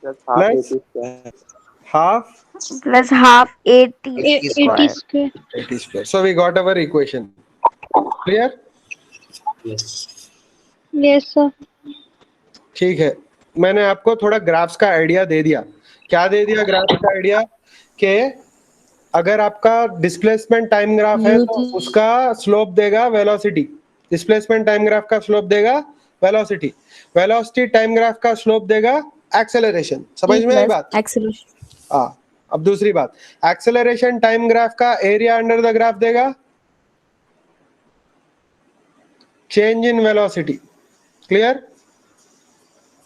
plus half
plus
AT square.
half
Plus half 80.
80
80
square.
square.
80 square. So we got our equation. Clear?
Yes, sir.
ठीक है. मैंने आपको थोड़ा ग्राफ्स का आइडिया दे दिया. क्या दे दिया ग्राफ्स का आइडिया? कि अगर आपका डिस्प्लेसमेंट टाइम ग्राफ है तो उसका स्लोप देगा वेलोसिटी. डिस्प्लेसमेंट टाइम ग्राफ का स्लोप देगा वेलोसिटी. वेलोसिटी टाइम ग्राफ का स्लोप देगा एक्सेलरेशन. समझ में आई बात?
Acceleration.
हाँ. अब दूसरी बात, एक्सेलरेशन टाइम ग्राफ का एरिया अंडर द ग्राफ देगा change in velocity. Clear?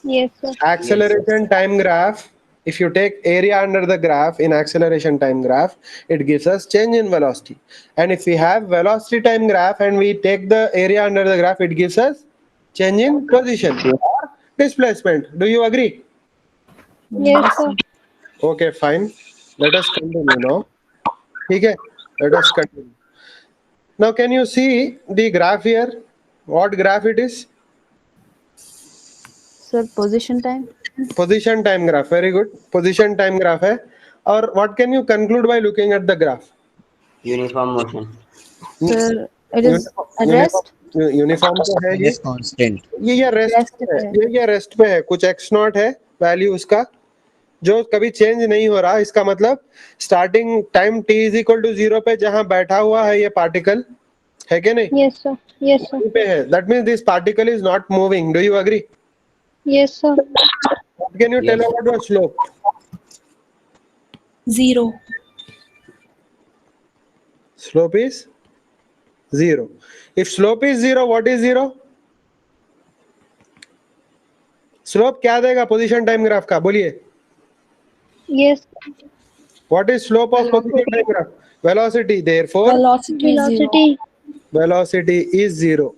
Yes, sir.
Acceleration time graph, if you take area under the graph in acceleration time graph, it gives us change in velocity. And if we have velocity time graph and we take the area under the graph, it gives us change in position or displacement. Do you agree?
Yes, sir.
Okay, fine. Let us continue now. Okay, let us continue. Now, can you see the graph here? What graph it is?
Sir, position time.
Position time graph. Very good. Position time graph है. और what can you conclude by looking at the graph?
Uniform motion.
Sir, it is at rest.
Uniform तो है ये.
constant.
ये rest
Rest
पे है.
पे.
ये रेस्ट पे है. कुछ x नॉट है वैल्यू उसका जो कभी चेंज नहीं हो रहा. इसका मतलब starting time t is equal to 0 पे जहां बैठा हुआ है ये पार्टिकल है कि नहीं?
Yes, sir. Yes, sir.
वहीं पे है. That means this particle is not moving. Do you agree?
Yes, sir.
What can you tell about the slope?
0.
Slope is 0. If slope is 0, what is 0? Slope क्या देगा position time graph का? बोलिए.
Yes.
What is slope of position time graph? Velocity. Therefore,
Velocity is 0.
Velocity.
velocity is 0.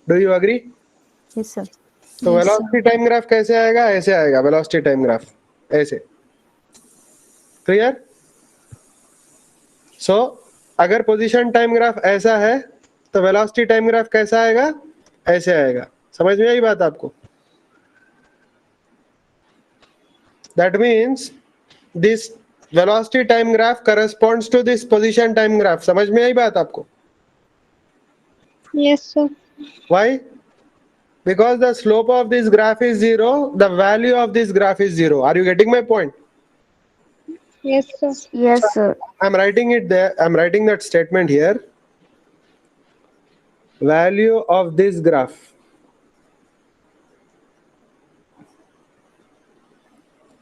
Do you agree?
Yes, sir.
तो velocity time graph कैसे आएगा? ऐसे आएगा. velocity time graph ऐसे. Clear? So अगर position time graph ऐसा है तो velocity time graph कैसा आएगा? ऐसे आएगा. समझ में आई बात आपको? That means this velocity time graph corresponds to this position time graph. समझ में आई बात आपको?
Yes, sir.
Why? Because the slope of this graph is 0, the value of this graph is 0. Are you getting my point?
Yes, sir.
Yes, sir.
I'm writing it there. I'm writing that statement here. Value of this graph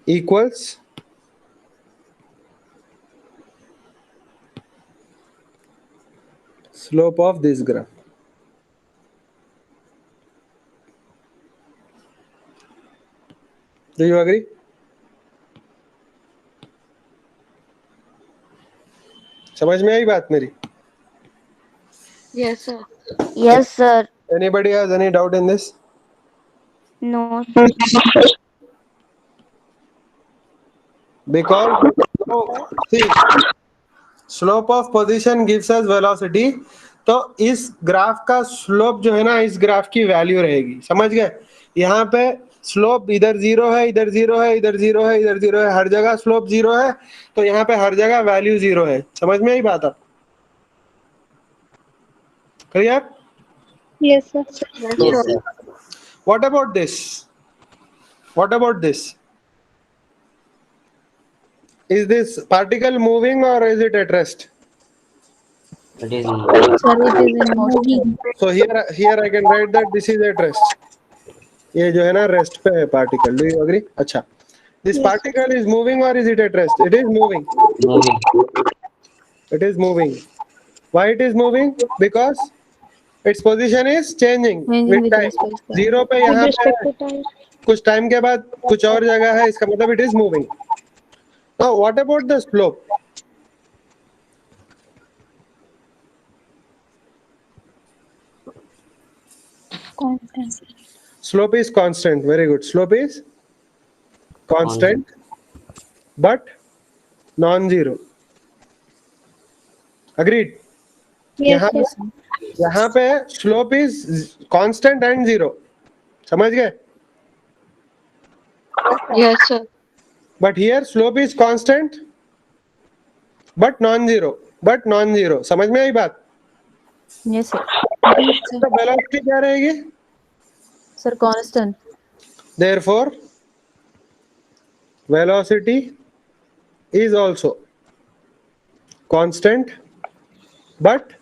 equals slope of this graph. Do you agree? समझ में आई बात मेरी?
Yes, sir.
Yes, sir.
Anybody has any doubt in this?
No.
Because see, slope of position gives us velocity. तो इस graph का slope जो है ना, इस ग्राफ की वैल्यू रहेगी. समझ गए? यहाँ पे स्लोप इधर 0 है, इधर 0 है, इधर 0 है, इधर 0 है, हर जगह स्लोप 0 है. तो यहाँ पे हर जगह वैल्यू 0 है. समझ में आई बात आप? Clear?
Yes, sir.
Yes, sir.
What about this? What about this? Is this particle moving or is it at rest?
It is
Sir, it is in motion.
So here I can write that this is at rest. ये जो है ना rest पे है particle. Do you agree? अच्छा. This particle is moving or is it at rest? It is moving.
moving.
It is moving. Why it is moving? Because its position is changing
Changing
with
with
time.
respect to time.
Zero पे
With
यहाँ
respect
पे
to time.
कुछ time के बाद कुछ और जगह है, इसका मतलब it is moving. Now what about the slope?
Constant.
Slope is constant. Very good. Slope is constant, but non-zero. Agreed?
Yes,
यहाँ
yes.
यहाँ पे slope is constant and zero. समझ गए?
Yes, sir.
But here slope is constant, but non-zero. But non-zero. समझ में आई बात?
Yes, sir.
तो velocity क्या रहेगी?
Sir, constant.
Therefore, velocity is also constant, but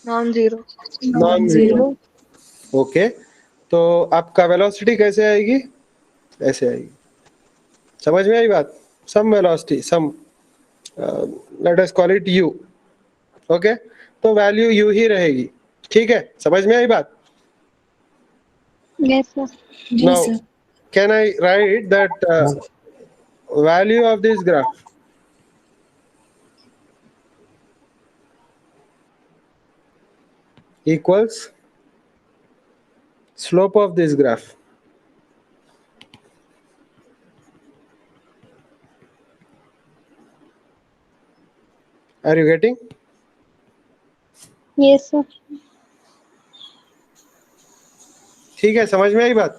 Non-zero.
non-zero. Okay. तो आपका velocity कैसे आएगी? ऐसे आएगी. समझ में आई बात? Some velocity, some let us call it u. Okay. तो वैल्यू u ही रहेगी. ठीक है? समझ में आई बात?
Yes, sir.
Now,
Yes, sir.
can I write that value of this graph? Equals slope of this graph. Are you getting?
Yes, sir.
ठीक है, समझ में आई बात?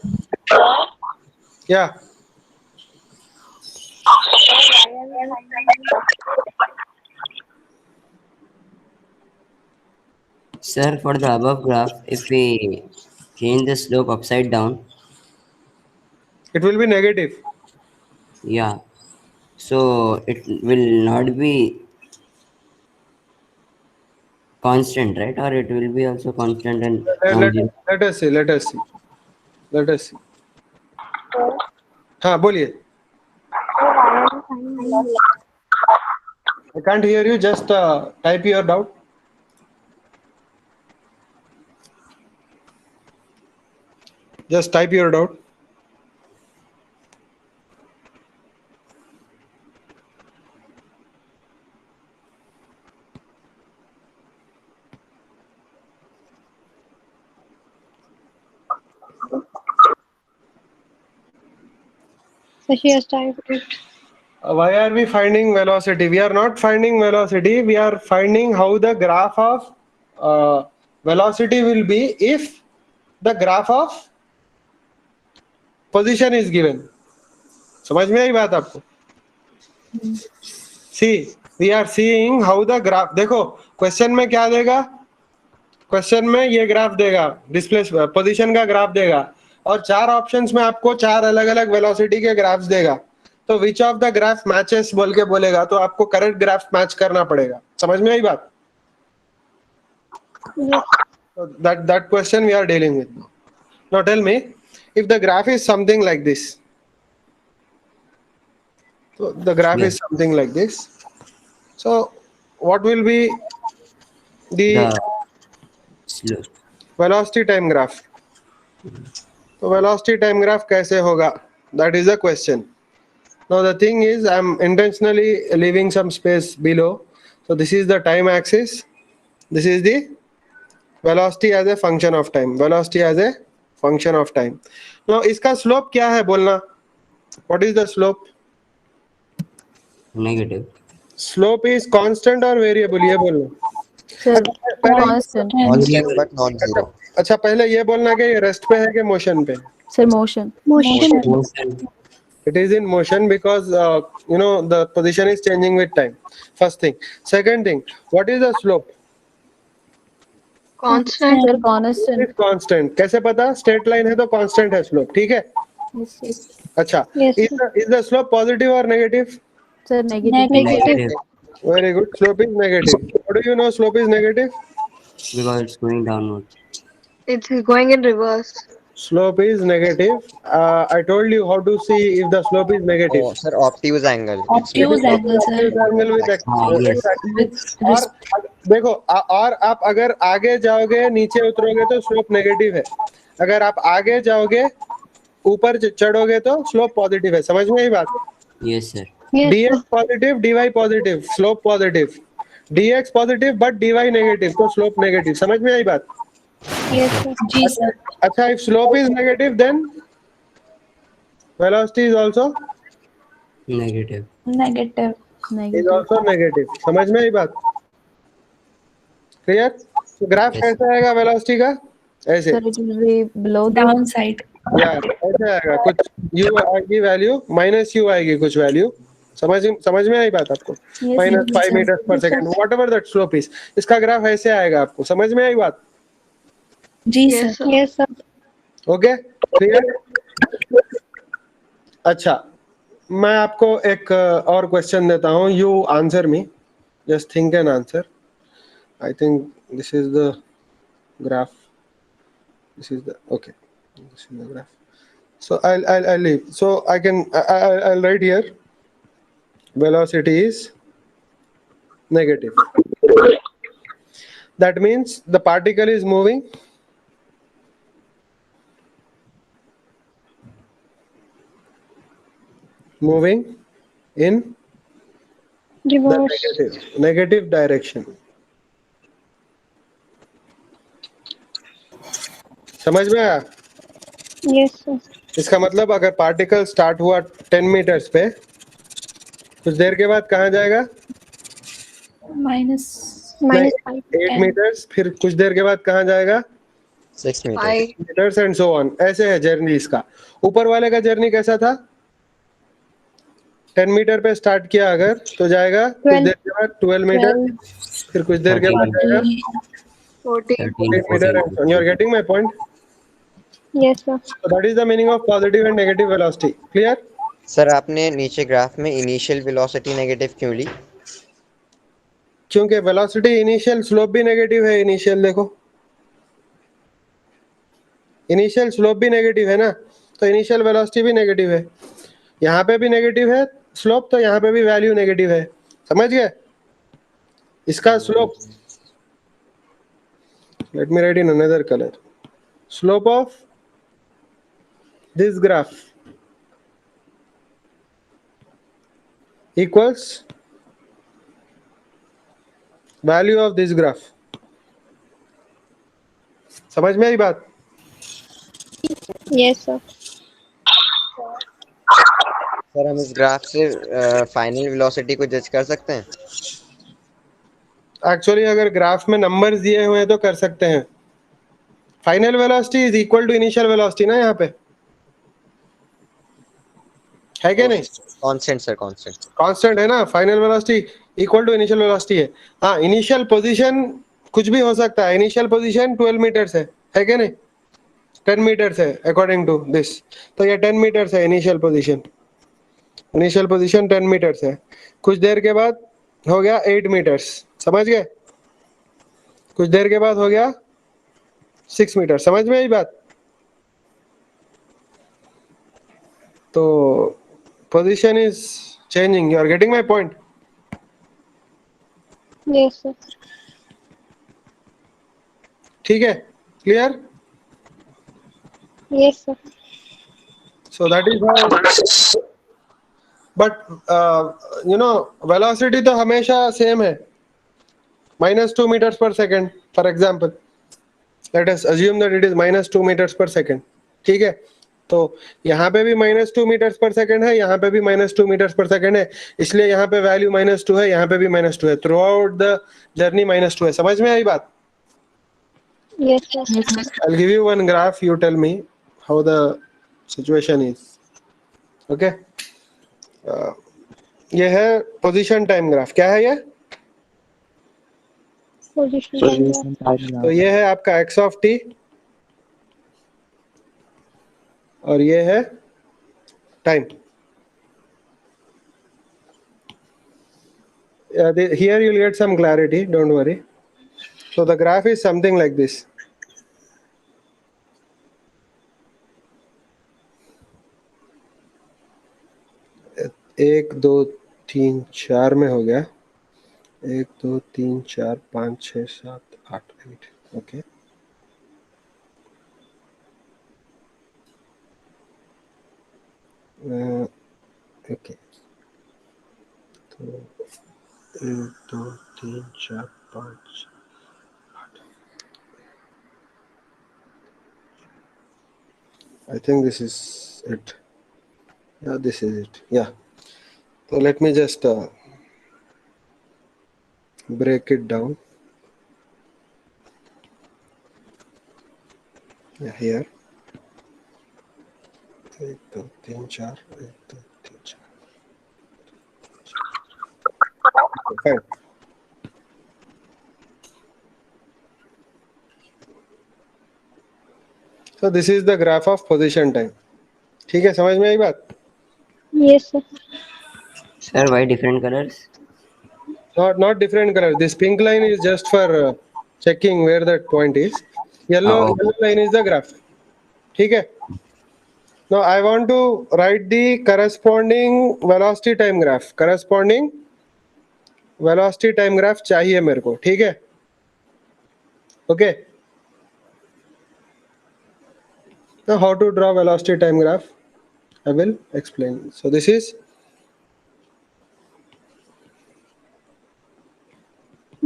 क्या?
Sir, for the above graph, if we change the slope upside down,
It will be negative.
yeah, so it will not be constant, right? Or it will be also constant and non-zero.
Let us see. Let us see. Let us see. हाँ बोलिए. I can't hear you. Just type your doubt. Just type your doubt.
So she has typed it.
Why are we finding velocity? We are not finding velocity. We are finding how the graph of velocity will be if the graph of position is given. समझ में आई बात आपको? See, we are seeing how the graph. देखो question में क्या देगा? Question में ये ग्राफ देगा, डिस्प्लेस पोजीशन का ग्राफ देगा, और चार ऑप्शंस में आपको चार अलग अलग वेलोसिटी के ग्राफ्स देगा. तो which of the graph matches बोल के बोलेगा, तो आपको करेक्ट ग्राफ मैच करना पड़ेगा. समझ में आई बात? That question we are dealing with now. Now tell me, if the graph is something like this. So the graph is something like this. So what will be the
The slope.
velocity time graph. तो velocity time graph कैसे होगा? That is the question. Now the thing is, I'm intentionally leaving some space below. So this is the time axis. This is the velocity as a function of time. Velocity as a function of time. Now इसका slope क्या है बोलना? What is the slope?
Negative.
Slope is constant or variable? ये बोलना.
Sir,
पहले
constant.
Constant but non-zero.
अच्छा पहले ये बोलना कि ये रेस्ट पे है कि मोशन पे?
Sir, motion.
Motion.
Motion.
It is in motion because the position is changing with time. First thing. Second thing, what is the slope?
Constant.
Sir,
It
constant.
is constant. कैसे पता? Straight line है तो constant है slope. ठीक है?
Yes, yes.
अच्छा.
Yes,
Is the slope positive or negative?
Sir, negative.
Negative.
Very good. Slope is negative. How do you know slope is negative?
Because it's going downward.
It's going in reverse.
Slope is negative. I told you how to see if the slope is negative.
Oh, sir, obtuse angle.
Obtuse angle, sir.
Obtuse angle with
yes.
और देखो और आप अगर आगे जाओगे नीचे उतरोगे तो slope negative है, अगर आप आगे जाओगे ऊपर चढ़ोगे तो स्लोप पॉजिटिव है. समझ में आई बात?
Yes, sir.
Yes,
dx positive, dy positive, slope positive. dx positive but dy negative तो स्लोप नेगेटिव. समझ में आई बात?
yes, sir. G, sir.
अच्छा, if slope is negative then velocity is also
Negative.
Negative.
is also negative. समझ में आई बात? क्लियर? तो ग्राफ
Yes.
कैसे आएगा वेलोसिटी का? ऐसे
Sir, it will be below the
Downside.
यार ऐसे आएगा, कुछ u आएगी वैल्यू, माइनस u आएगी कुछ वैल्यू. समझ में आई बात आपको?
Yes,
minus
yes,
5
sir.
Metre पर second, whatever that slope is. इसका ग्राफ ऐसे आएगा आपको. समझ में आई बात?
G,
Yes,
sir.
sir.
Yes, sir.
Okay clear? अच्छा, मैं आपको एक और क्वेश्चन देता हूँ. You answer me, just think an answer. I think this is the graph. This is the okay. This is the graph. So I'll leave. So I'll write here. Velocity is negative. That means the particle is moving in the
Reverse.
negative direction. समझ में आया?
Yes, sir.
इसका मतलब अगर particle start हुआ 10 metres पे, कुछ देर के बाद कहाँ जाएगा?
Minus 5.
8 मीटर्स. फिर कुछ देर के बाद कहाँ जाएगा?
6 meters.
5.
Metres and so on. ऐसे है जर्नी इसका. ऊपर वाले का जर्नी कैसा था? 10 मीटर पे स्टार्ट किया अगर तो जाएगा कुछ देर के बाद 12 मीटर, फिर कुछ देर के बाद जाएगा
14.
8 metre and so on. You are getting my point?
Yes, sir.
So that is the meaning of positive and negative velocity. Clear?
Sir आपने नीचे ग्राफ में इनिशियल वेलोसिटी नेगेटिव क्यों ली?
क्योंकि वेलोसिटी इनिशियल, स्लोप भी नेगेटिव है. Initial देखो, initial slope भी negative है ना, तो इनिशियल वेलोसिटी भी नेगेटिव है. यहाँ पे भी नेगेटिव है स्लोप, तो यहाँ पे भी वैल्यू नेगेटिव है. समझ गए? इसका slope, late me write in another colour. Slope of this graph equals value of this graph. समझ में आई बात?
Yes, sir.
सर हम इस ग्राफ से फाइनल वेलोसिटी को जज कर सकते हैं?
एक्चुअली अगर ग्राफ में नंबर्स दिए हुए हैं तो कर सकते हैं. Final velocity is equal to initial velocity ना, यहाँ पे है क्या नहीं?
Constant sir, constant.
कांस्टेंट है ना. Final velocity equal to initial velocity है. हाँ, इनिशियल पोजीशन कुछ भी हो सकता है. इनिशियल पोजीशन 12 मीटर्स है क्या नहीं? 10 मीटर्स है अकॉर्डिंग टू दिस. तो ये 10 मीटर्स है initial position. Initial position 10 metres है. कुछ देर के बाद हो गया 8 मीटर्स. समझ गए? कुछ देर के बाद हो गया 6 मीटर. समझ में आई बात? तो position is changing. You are getting my point?
Yes, sir.
ठीक है, clear?
Yes, sir.
So that is how, but you know velocity तो हमेशा सेम है, -2 meters per second for example. Let us assume that it is -2 meters per second. ठीक है, तो यहाँ पे भी -2 meters per second है, यहाँ पे भी -2 meters per second है, इसलिए यहाँ पे वैल्यू -2 है, यहाँ पे भी -2 है, थ्रू आउट द जर्नी -2 है। समझ में आई बात?
Yes, sir.
I'll give you one graph, you tell me how the situation is. Okay, ये है पोजीशन टाइम ग्राफ। क्या है ये?
Position time graph.
तो ये है आपका x of t और ये है time. Here you'll get some clarity, don't worry. So the graph is something like this. एक दो तीन चार में हो गया, 1 2 3 4 5 6 7 8 8। ओके, ओके, तो 1 2 3 4 5 8। I think this is it. Yeah, this is it. Yeah. So let me just break it down. Yeah, here. 1 2 3 4 1 2 3 4। Okay, fine. So this is the graph of position time. ठीक है, समझ में आई बात?
Yes, sir.
Sir, why different colors?
Not different color. This pink line is just for checking where that point is. Yellow line is the graph. ठीक है? Now I want to write the corresponding velocity time graph. Corresponding velocity time graph चाहिए मेरे को, ठीक है? Okay. Now how to draw velocity time graph? I will explain. So this is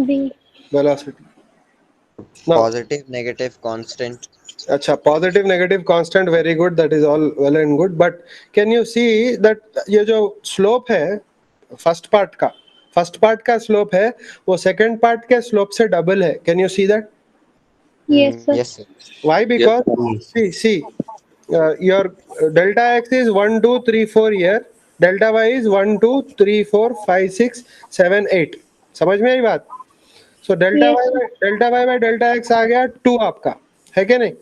B.
velocity. Now,
Positive, negative, constant.
अच्छा, positive negative constant, very good, that is all well and good, but can you see that ये जो slope है first part का slope है वो second part के slope से double है. Can you see that?
Yes, sir.
Yes, sir.
Why? Because see your delta x is 1 2 3 4 here, delta y is 1 2 3 4 5 6 7 8। समझ में आई बात? So delta
Yes,
y by delta x आ गया 2 आपका, है क्या नहीं?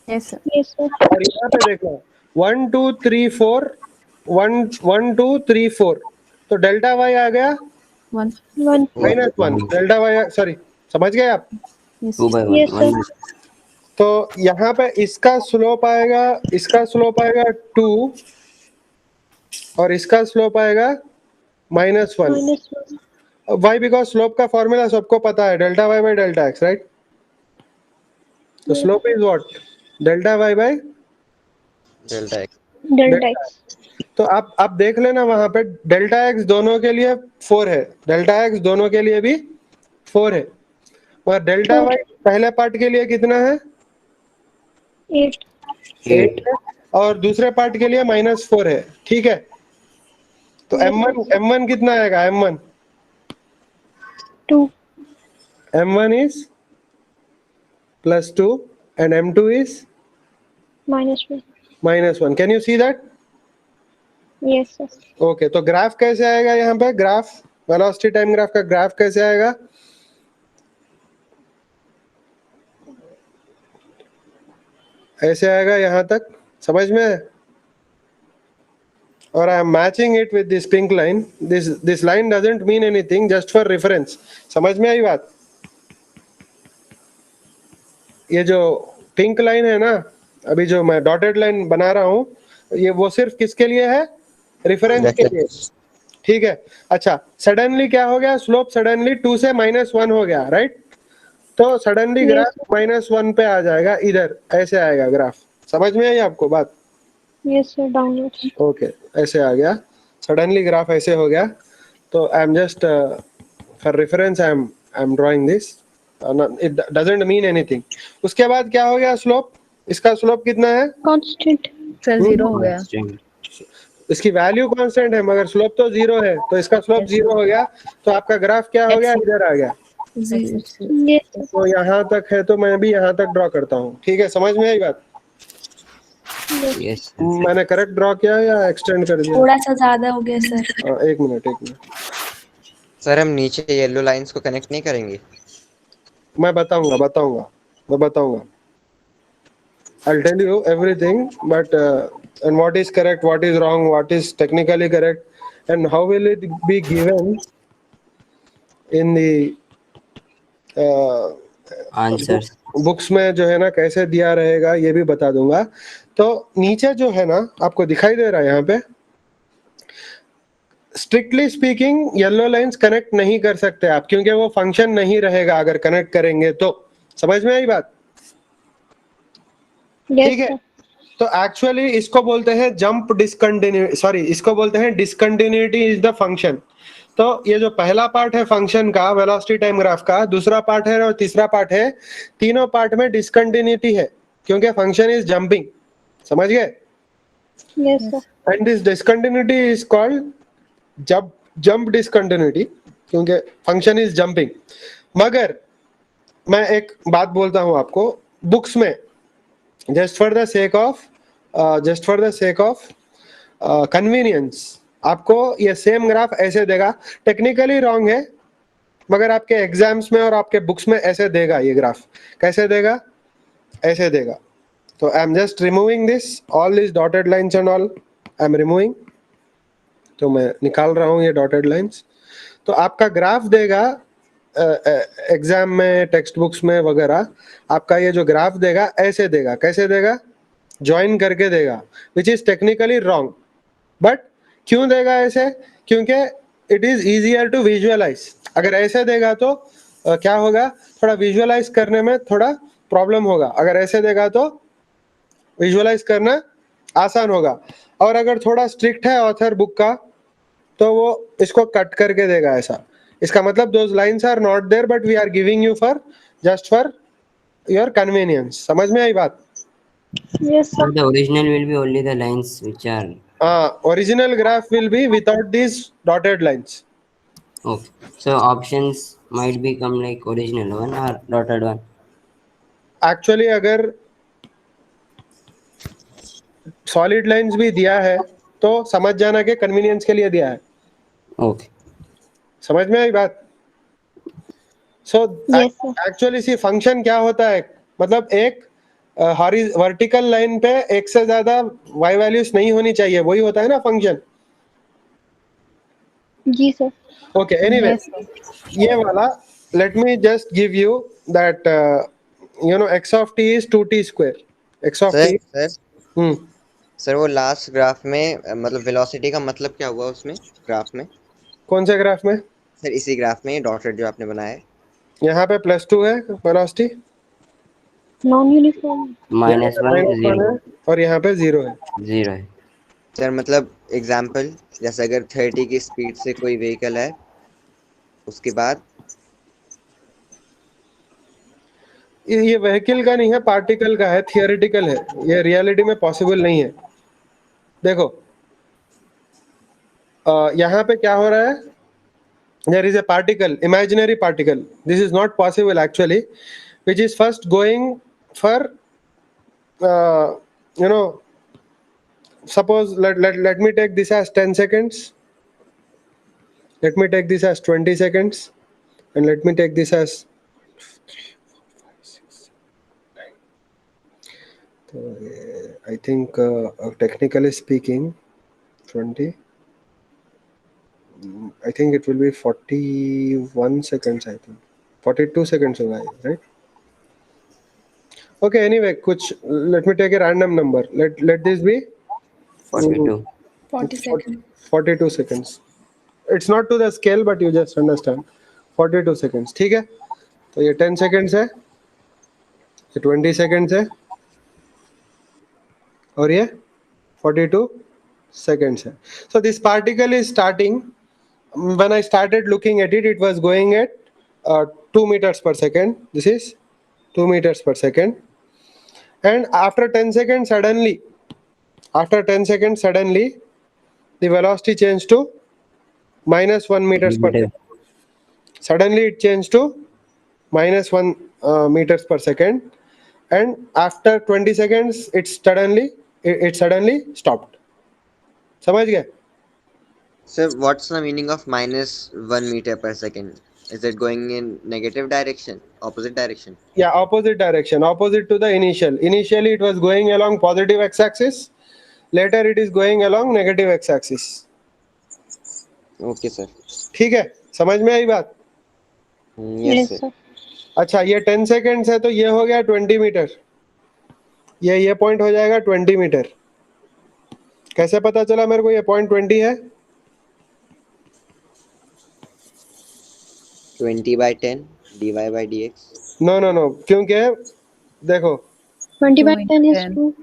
Yes, sir.
Yes, sir.
और यहाँ पे देखो 1 2 3 4 1 2 3 4, तो डेल्टा y आ गया
1.
One.
-1, डेल्टा y सॉरी, समझ गए आप?
Yes.
2 by 1.
Yes, sir.
1.
तो यहाँ पे इसका स्लोप आएगा 2 और इसका स्लोप आएगा -1।
-1.
Why? Because स्लोप का फॉर्मूला सबको पता है, delta y by delta x, right? तो slope is what? Delta y by
Delta x.
Delta X.
तो आप देख लेना वहां पे डेल्टा x दोनों के लिए 4 है, डेल्टा x दोनों के लिए भी 4 है, और डेल्टा y पहले पार्ट के लिए कितना है?
8.
8 है, और दूसरे पार्ट के लिए -4 है, ठीक है? तो m1 कितना आएगा? m1
2.
m1 is +2 and m2 is
-1.
-1. Can you see that?
Yes, sir.
Okay, तो ग्राफ कैसे आएगा यहाँ पे? ग्राफ वेलोसिटी टाइम ग्राफ का ग्राफ कैसे आएगा? ऐसे आएगा यहाँ तक, समझ में है? और I am matching it with this pink line. This line doesn't mean anything, just for reference. समझ में आई बात? ये जो पिंक लाइन है ना, अभी जो मैं डॉटेड लाइन बना रहा हूँ, ये वो सिर्फ किसके लिए है? रेफरेंस के लिए, ठीक है? अच्छा, सडनली क्या हो गया? स्लोप सडनली 2 से -1 हो गया, राइट? तो सडनली ग्राफ -1 पे आ जाएगा, इधर ऐसे आएगा ग्राफ। समझ में आई आपको बात?
Yes, sir. Downwards.
ओके, ऐसे आ गया सडनली ग्राफ, ऐसे हो गया। तो आई am just for reference I am drawing this, it doesn't mean anything. उसके बाद क्या हो गया स्लोप? इसका स्लोप कितना है?
Constant.
सर 0 हो गया।
Constant.
इसकी वैल्यू कांस्टेंट है मगर स्लोप तो 0 है, तो इसका स्लोप 0 हो गया। तो आपका ग्राफ क्या हो गया? इधर आ गया।
Zero.
Yes, sir.
तो यहाँ तक है तो मैं भी यहाँ तक ड्रॉ करता हूँ। ठीक है, समझ में आई बात?
Yes, sir.
मैंने करेक्ट ड्रॉ किया या एक्सटेंड कर दिया?
थोड़ा सा ज्यादा हो गया सर।
एक मिनट।
सर हम नीचे येलो लाइंस को कनेक्ट नहीं करेंगे?
मैं बताऊंगा। I'll tell you everything, but and what is correct, what is wrong, what is technically correct, and how will it be given in the
Answers.
Books में जो है ना, कैसे दिया रहेगा ये भी बता दूंगा। तो नीचे जो है ना, आपको दिखाई दे रहा है यहाँ पे, strictly speaking yellow lines connect नहीं कर सकते आप, क्योंकि वो फंक्शन नहीं रहेगा अगर कनेक्ट करेंगे तो। समझ में आई बात?
Yes,
ठीक है।
sir.
तो एक्चुअली इसको बोलते हैं जंप डिसकंटिन्यूटी, सॉरी इसको बोलते हैं डिसकंटिन्यूटी इज द फंक्शन। तो ये जो पहला पार्ट है फंक्शन का, वेलोसिटी टाइम ग्राफ का, दूसरा पार्ट है और तीसरा पार्ट है, तीनों पार्ट में डिसकंटिन्यूटी है क्योंकि फंक्शन इज जंपिंग। समझ गए?
Yes, sir.
And this discontinuity is called jump discontinuity, क्योंकि फंक्शन इज जंपिंग। मगर मैं एक बात बोलता हूं आपको, बुक्स में just for the sake of convenience आपको ये सेम ग्राफ ऐसे देगा। टेक्निकली रॉन्ग है मगर आपके एग्जाम्स में और आपके बुक्स में ऐसे देगा। ये ग्राफ कैसे देगा? ऐसे देगा। तो आई am just removing this, all this dotted lines and all I am removing. तो मैं निकाल रहा हूँ ये डॉटेड लाइंस। तो आपका ग्राफ देगा एग्जाम में, टेक्स्ट बुक्स में वगैरह, आपका ये जो ग्राफ देगा ऐसे देगा। कैसे देगा? ज्वाइन करके देगा, which is technically wrong. But क्यों देगा ऐसे? क्योंकि it is easier to visualise. अगर ऐसे देगा तो क्या होगा? थोड़ा विजुअलाइज करने में थोड़ा प्रॉब्लम होगा। अगर ऐसे देगा तो विजुअलाइज करना आसान होगा। और अगर थोड़ा स्ट्रिक्ट है ऑथर बुक का तो वो इसको कट करके देगा ऐसा। इसका मतलब those lines are not there but we are giving you for just for your convenience। समझ में आई बात?
Yes, sir.
So the original will be only the lines which are.
Original graph will be without these dotted lines.
Okay. So options might become like original one or dotted one.
Actually अगर solid lines भी दिया है तो समझ जाना के convenience के लिए दिया है।
Okay.
समझ में आई बात? सो
Yes, sir.
Actually see function क्या होता है, मतलब एक वर्टिकल लाइन पे एक से ज्यादा y वैल्यूज नहीं होनी चाहिए, वही होता है ना फंक्शन।
जी sir.
Okay, anyway
Yes, sir.
ये वाला let me just give you that you know x of t is 2t square। x of t
sir sir वो लास्ट ग्राफ में मतलब वेलोसिटी का मतलब क्या हुआ उसमें ग्राफ में?
कौन से ग्राफ में?
सर इसी ग्राफ में डॉटेड जो आपने बनाया है।
यहाँ पे +2 है वेलोसिटी,
नॉन यूनिफॉर्म।
-1 0
और यहाँ पे 0 है।
0 है।
सर मतलब एग्जांपल जैसे अगर 30 की स्पीड से कोई व्हीकल है, उसके बाद
ये व्हीकल का नहीं है, पार्टिकल का है, थियोरेटिकल है, ये रियलिटी में पॉसिबल नहीं है। देखो यहाँ पे क्या हो रहा है, there is a particle, imaginary particle, this is not possible actually, which is first going for you know, suppose let me take this as 10 seconds, let me take this as 20 seconds, and let me take this as I think technically speaking 20, I think it will be 41 seconds, I think 42 seconds होगा ये, right? Okay, anyway, कुछ let me take a random number, let this be
42.
40 seconds.
42 seconds. It's not to the scale but you just understand, 42 seconds। ठीक है, तो ये 10 seconds है, ये 20 seconds है, और ये 42 seconds है. So this particle is starting, when I started looking at it, it was going at 2 meters per second. This is 2 meters per second. And after 10 seconds suddenly, the velocity changed to minus 1 meters per second. Suddenly it changed to minus 1 meters per second, and after 20 seconds it suddenly stopped. समझ गए?
Sir, what's the meaning of minus 1 meter per second? Is it going in negative direction, opposite direction?
Yeah, opposite direction, opposite to the initial. Initially it was going along positive x-axis. Later it is going along negative x-axis.
Okay, sir.
ठीक है, समझ में आई बात?
Yes, sir.
अच्छा, ये 10 seconds है तो ये हो गया 20 मीटर. ये पॉइंट हो जाएगा 20 मीटर. कैसे पता चला मेरे को ये पॉइंट 20 है?
20 by 10 dy by dx.
No, क्योंकि देखो
20 by 10 is 2.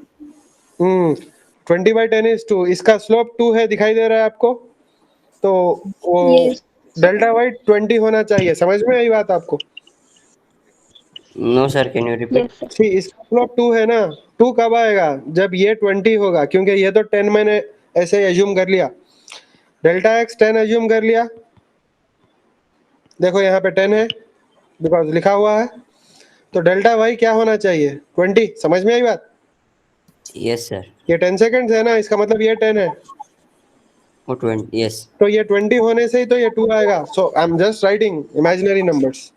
20 by 10 is 2. इसका स्लोप 2 है, दिखाई दे रहा है आपको? तो वो
Yes.
डेल्टा वाई 20 होना चाहिए. समझ में आई बात आपको?
No sir, can you repeat?
Yes, sir.
सी इसका स्लोप 2 है ना. 2 कब आएगा? जब ये 20 होगा, क्योंकि ये तो 10 मैंने ऐसे एज्यूम कर लिया. डेल्टा एक्स 10 एज्यूम कर लिया. देखो यहाँ पे 10 है बिकॉज लिखा हुआ है. तो डेल्टा वाई क्या होना चाहिए? 20. समझ में आई बात?
Yes sir.
ये 10 सेकेंड्स है ना, इसका मतलब ये 10 है.
Oh 20. Yes.
तो ये 20 होने से ही तो ये 2 आएगा. So I am just writing imaginary numbers,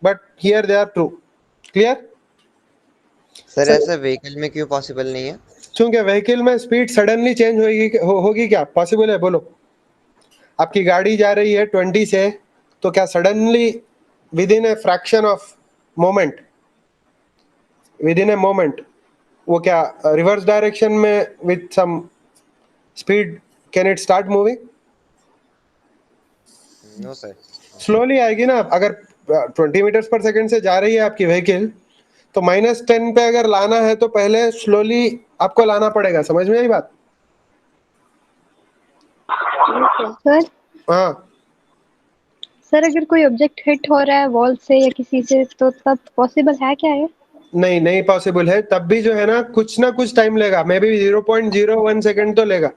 but here they are true. Clear?
Sir
Sir-
ऐसा व्हीकल में क्यों पॉसिबल नहीं है?
क्योंकि व्हीकल में स्पीड सडनली चेंज होगी क्या? पॉसिबल है? बोलो. आपकी गाड़ी जा रही है 20 से, तो क्या suddenly within a fraction of moment, वो क्या रिवर्स डायरेक्शन में with some speed can it start moving?
No sir.
Slowly आएगी ना. अगर 20 मीटर्स पर सेकंड से जा रही है आपकी व्हीकल, तो -10 पे अगर लाना है तो पहले स्लोली आपको लाना पड़ेगा. समझ में आई बात?
सर
हाँ.
सर अगर कोई ऑब्जेक्ट हिट हो रहा है वॉल से या किसी से, तो तब पॉसिबल है क्या ये?
नहीं पॉसिबल है. तब भी जो है ना कुछ टाइम लेगा. मे बी 0.01 सेकंड तो लेगा.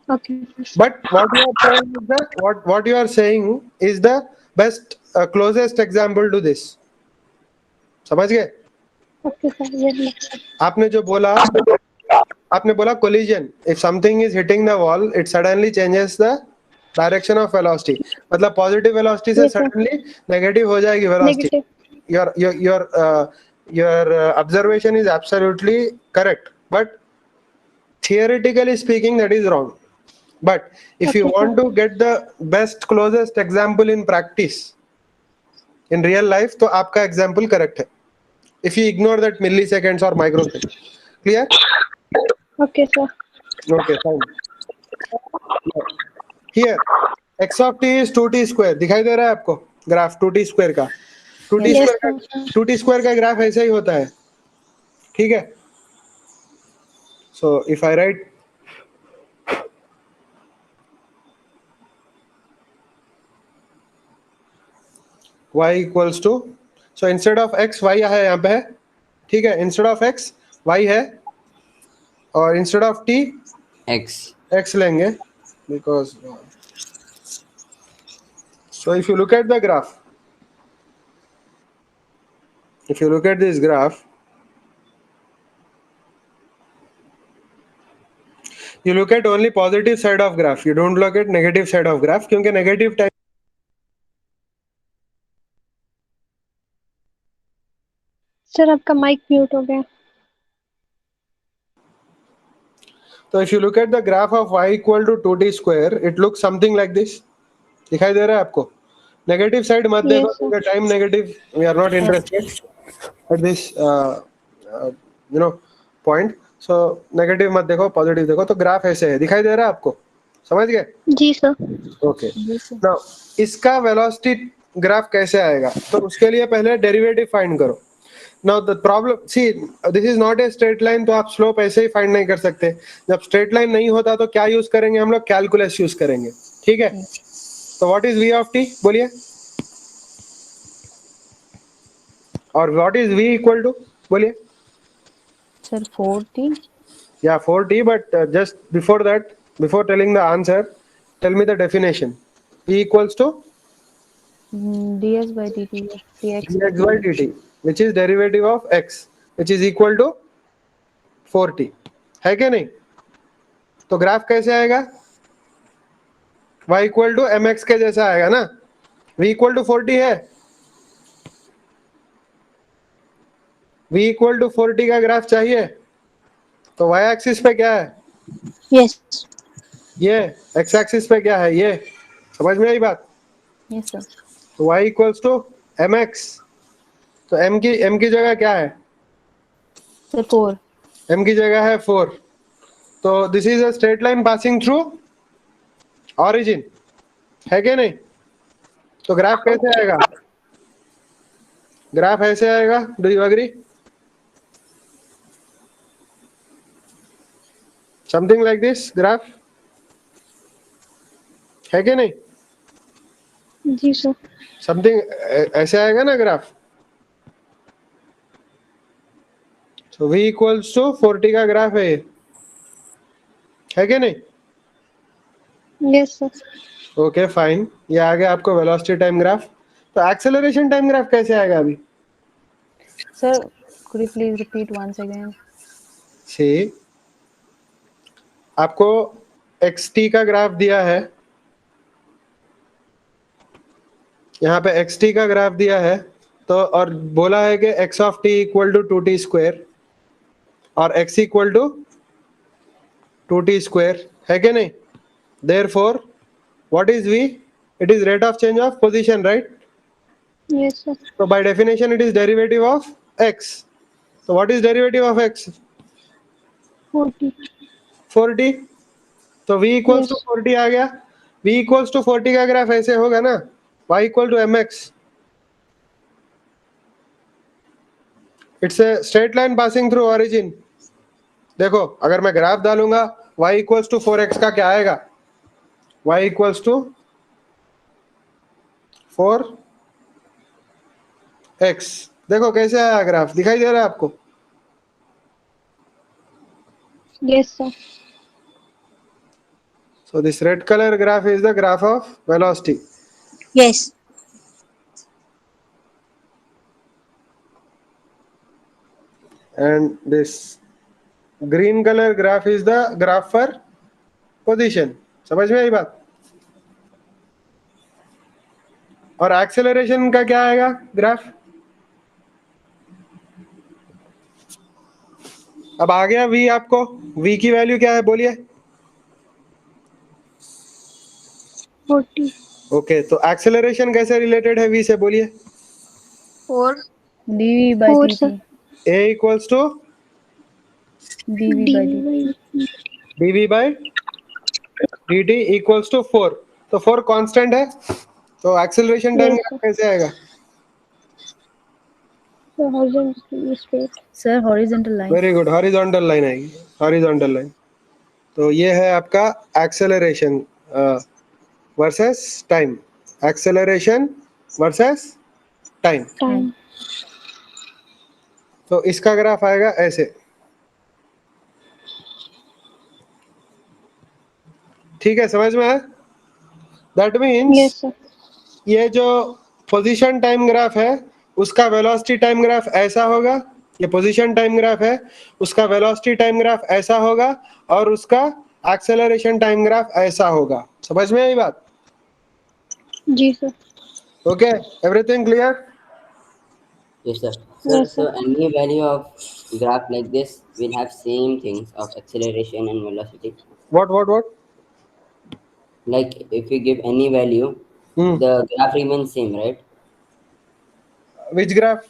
Okay.
But what you are saying is the best closest example to this. समझ गए?
Okay sir. यस.
आपने बोला collision. If something is hitting the wall, it suddenly changes the direction of velocity. मतलब positive velocity से
Yes, sir.
suddenly negative हो जाएगी velocity.
Negative.
Your observation is absolutely correct, but theoretically speaking that is wrong. But if you
Okay,
want to get the best closest example in practice in real life, तो आपका example correct है. If you ignore that milliseconds or microseconds. Clear?
Okay sir.
Okay, fine. Here x of t is 2t square. दिखाई दे रहा है आपको graph 2t square का? 2t
Yes,
square का
sir.
2t square का ग्राफ ऐसा ही होता है. ठीक है? So if I write y equals to, so instead of x y है यहाँ पे है. ठीक है? Instead of x y है, और instead of t x लेंगे because so if you look at the graph, if you look at this graph, you look at only positive side of graph, you don't look at negative side of graph, क्योंकि negative time
sir आपका mic mute हो गया.
So if you look at the graph of y equal to 2t square, it looks something like this. दिखाई दे रहा है आपको? Negative side मत देखो,
Yes, sir.
क्योंकि time negative, we are not interested at this point. So negative मत देखो, positive देखो. तो ग्राफ ऐसे है. दिखाई दे रहा है आपको? समझ गए?
जी सर.
Okay. Now इसका velocity ग्राफ कैसे आएगा, तो उसके लिए पहले डेरिवेटिव फाइंड करो. Now the problem, see this is not a straight line, तो आप स्लोप ऐसे ही फाइंड नहीं कर सकते. जब स्ट्रेट लाइन नहीं होता तो क्या यूज करेंगे हम लोग, कैलकुलस यूज करेंगे. ठीक है, तो what is v of t बोलिए, और what is v equal to बोलिए.
Sir, 40.
Yeah, 4t, but just before that, before telling the answer, tell me the definition. E equals to
ds by dt. dx
dx by dt, which is derivative of x, which is equal to 4t. है क्या नहीं? तो graph कैसे आएगा, y equal to mx के जैसा आएगा ना. v इक्वल टू 40 है, v इक्वल टू 40 का ग्राफ चाहिए, तो y एक्सिस पे क्या है,
Yes.
ये x एक्सिस पे क्या है, ये. समझ में आई बात.
Yes, sir.
तो y इक्वल्स टू mx, तो m की जगह क्या है,
Sir, 4.
m की जगह है 4. तो this is a straight line passing through origin, है क्या नहीं. तो ग्राफ कैसे आएगा, ग्राफ ऐसे आएगा. Do you agree, something like this graph, है क्या नहीं.
जी सर.
समथिंग ऐसे आएगा ना ग्राफ. तो v इक्वल्स टू 40 का ग्राफ है ये, है क्या नहीं.
Yes sir.
ओके फाइन, ये आ गया आपको वेलोसिटी टाइम ग्राफ. तो एक्सेलरेशन टाइम ग्राफ कैसे आएगा अभी.
Sir, could you please repeat once again?
सी, आपको xt का ग्राफ दिया है, यहाँ पे xt का ग्राफ दिया है, तो और बोला है कि x of t equal to 2t square और x equal to 2t square, है क्या नहीं. Therefore what is v, it is rate of change of position, right.
Yes sir.
So by definition it is derivative of x. So what is derivative of x?
40.
40. तो v equals to 40 आ गया. v equals to 40 का graph ऐसे होगा ना, y equal to mx. It's a straight line passing through origin. देखो अगर मैं graph डालूंगा y equals to 4x का क्या आएगा, y equals to 4x. देखो कैसे आया ग्राफ, दिखाई दे रहा है आपको.
Yes sir.
So this red color graph is the graph of velocity.
Yes.
And this green color graph is the graph for position. समझ में आई बात. और एक्सेलरेशन का क्या आएगा ग्राफ. अब आ गया v, आपको v की वैल्यू क्या है बोलिए.
40.
ओके, तो एक्सेलरेशन कैसे रिलेटेड है v से बोलिए.
4.
dv by
4
dt.
Sir.
a equals to
dv by dt.
dv by dt equals to 4. तो 4 कांस्टेंट है, तो एक्सेलरेशन टाइम
Yes, sir.
कैसे आएगा.
So horizontal straight.
Sir, horizontal line.
Very good, horizontal line आएगी, horizontal line. तो ये है आपका acceleration versus time, acceleration versus time.
Time.
तो इसका ग्राफ आएगा ऐसे. ठीक है, समझ में आया. That means
Yes sir.
ये जो पोजीशन टाइम ग्राफ है उसका वेलोसिटी टाइम ग्राफ ऐसा होगा, ये पोजीशन टाइम ग्राफ है उसका वेलोसिटी टाइम ग्राफ ऐसा होगा, और उसका एक्सेलरेशन टाइम ग्राफ ऐसा होगा. समझ में आई बात.
जी sir.
Okay, everything clear.
Yes, sir. So,
Yes,
so
sir.
any value of graph like this will have same things of acceleration and velocity.
What?
Like if you give any value, the graph remains same, right?
Which graph.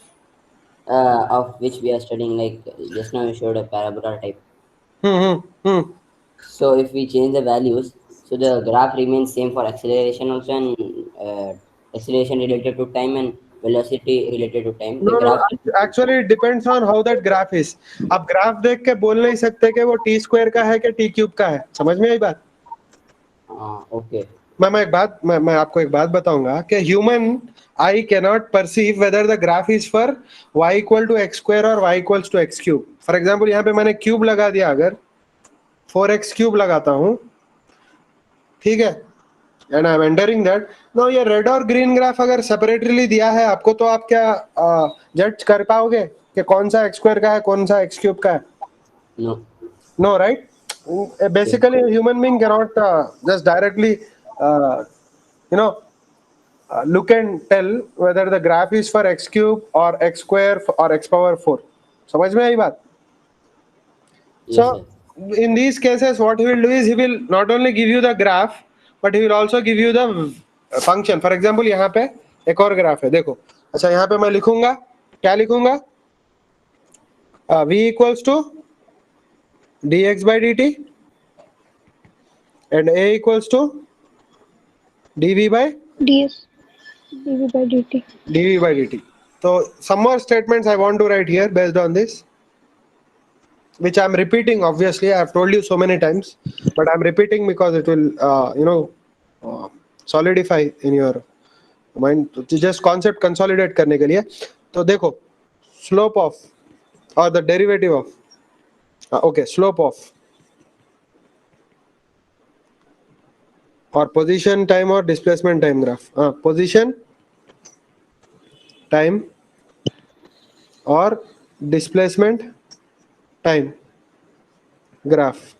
Of which we are studying. Like just now you showed a parabola type. So if we change the values, so the graph remains same for acceleration also and acceleration related to time and velocity related to time.
No,
The
no,
graph
actually it depends on how that graph is. आप graph देख के बोल नहीं सकते कि वो T square का है कि टी क्यूब का है, समझ में आई बात?
okay.
मैं आपको एक बात बताऊंगा कि human eye cannot perceive whether the graph is for y equal to x square और y equals to x cube. For example यहाँ पे मैंने क्यूब लगा दिया, अगर 4x क्यूब लगाता हूँ, ठीक है, and I am entering that. No, ये रेड और ग्रीन ग्राफ अगर सेपरेटली दिया है आपको, तो आप क्या जज कर पाओगे कि कौन सा एक्स स्क्वायर का है, कौन सा एक्स क्यूब का है?
No.
No, right? Basically, a human being cannot just directly, look and tell whether the graph is for x cube or x square or x power 4. समझ में आई बात?
Yes,
So,
sir.
in these cases, what he will do is he will not only give you the graph, but he will also give you the function. For example, यहाँ पे एक और graph है, देखो. अच्छा, यहाँ पे मैं लिखूंगा, क्या लिखूंगा? v equals to dx by dt and a equals to dv by
ds dv by dt. So some more statements I want to write here based on this, which I'm repeating. Obviously, I have told you so many times, but I'm repeating because it will solidify in your mind. Just concept consolidate करने के लिए. तो देखो, slope of or the derivative of slope of or position time or displacement time graph. Position time or displacement time graph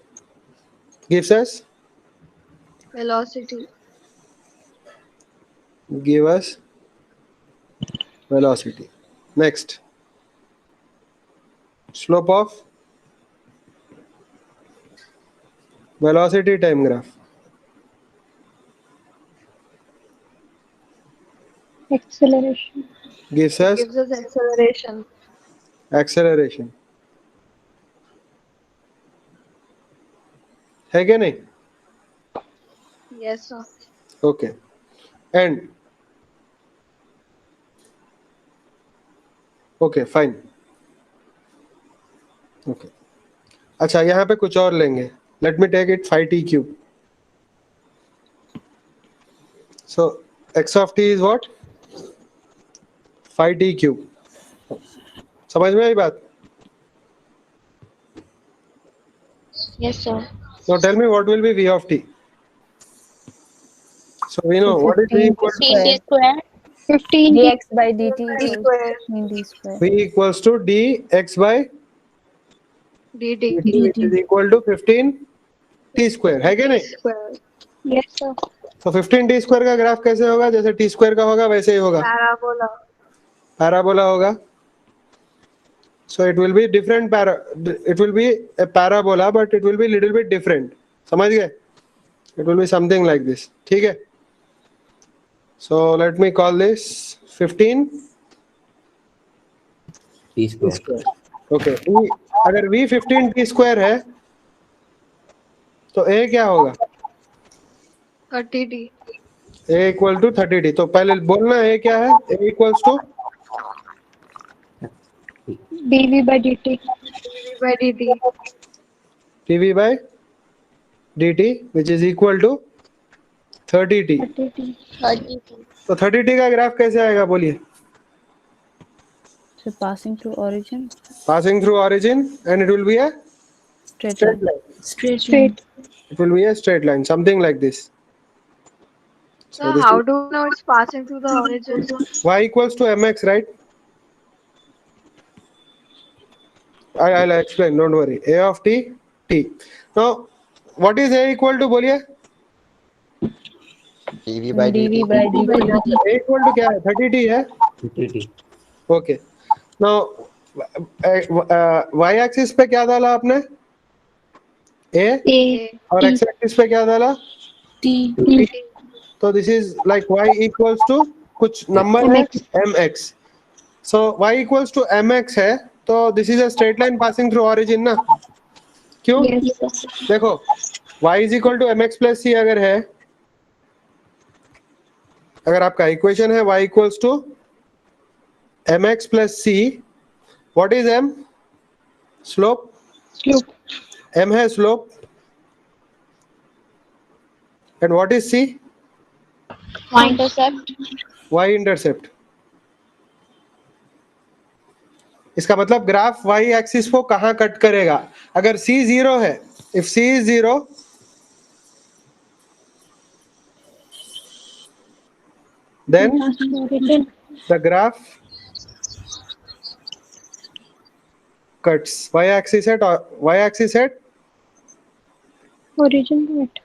gives us
velocity.
Give us velocity. Next, slope of velocity time graph
acceleration.
gives us
Gives us acceleration.
acceleration. है क्या नहीं?
Yes, sir.
Okay. And okay, fine. Okay. अच्छा, यहाँ पे कुछ और लेंगे. Let me take it 5t cube. So x of t is what? 5t cube. समझ में आई बात?
Yes, sir.
Now tell me what will be v of t. So we know what is v equal to
15
dx by dt
D
equals
square
15d square.
v equals to dx by
dt
dt, which is equal to 15 t square. है क्या नहीं?
square.
yes sir.
तो 15 t square का graph कैसे होगा? जैसे t square का होगा वैसे ही होगा,
Parabola.
पैराबोला होगा. So it will be different it will be a parabola, but it will be little bit different. समझ गए? It will be something like this. ठीक है? So let me call this 15
t square.
Okay. अगर v 15 t square है तो a क्या होगा?
30t.
a equal to 30t. तो पहले बोलना a क्या है? a equals to
dv by dt.
dv by dt.
dv by dt, which is equal to 30t.
30t.
तो 30t का ग्राफ कैसे आएगा बोलिए?
So passing through origin,
Passing through origin, and it will be a
straight
straight
line.
line.
Straight.
It will be a straight line, something like this.
So
this
how
is
do we know it's passing through the origin?
y equals to mx, right? I'll explain, don't worry. A of t, t. Now, what is a equal to बोलिए?
dv by
dv
dt.
by dt.
a equal to क्या है? 30t है?
30t.
Okay. Now, y axis पे क्या डाला आपने? a
a
और x axis पे क्या डाला?
t
तो this is like y equals to कुछ number है mx. So y equals to mx है, तो this is a straight line passing through origin ना? क्यों?
yes sir.
देखो y is equal to mx plus c अगर है,
अगर आपका इक्वेशन है y equals to mx plus c, what is m? Slope.
Slope.
m है slope, and what is c?
Intercept.
y intercept. इसका मतलब ग्राफ y एक्सिस को कहां कट करेगा? अगर c 0 है, if c is 0, then
Origin.
the graph cuts y axis at
Origin point.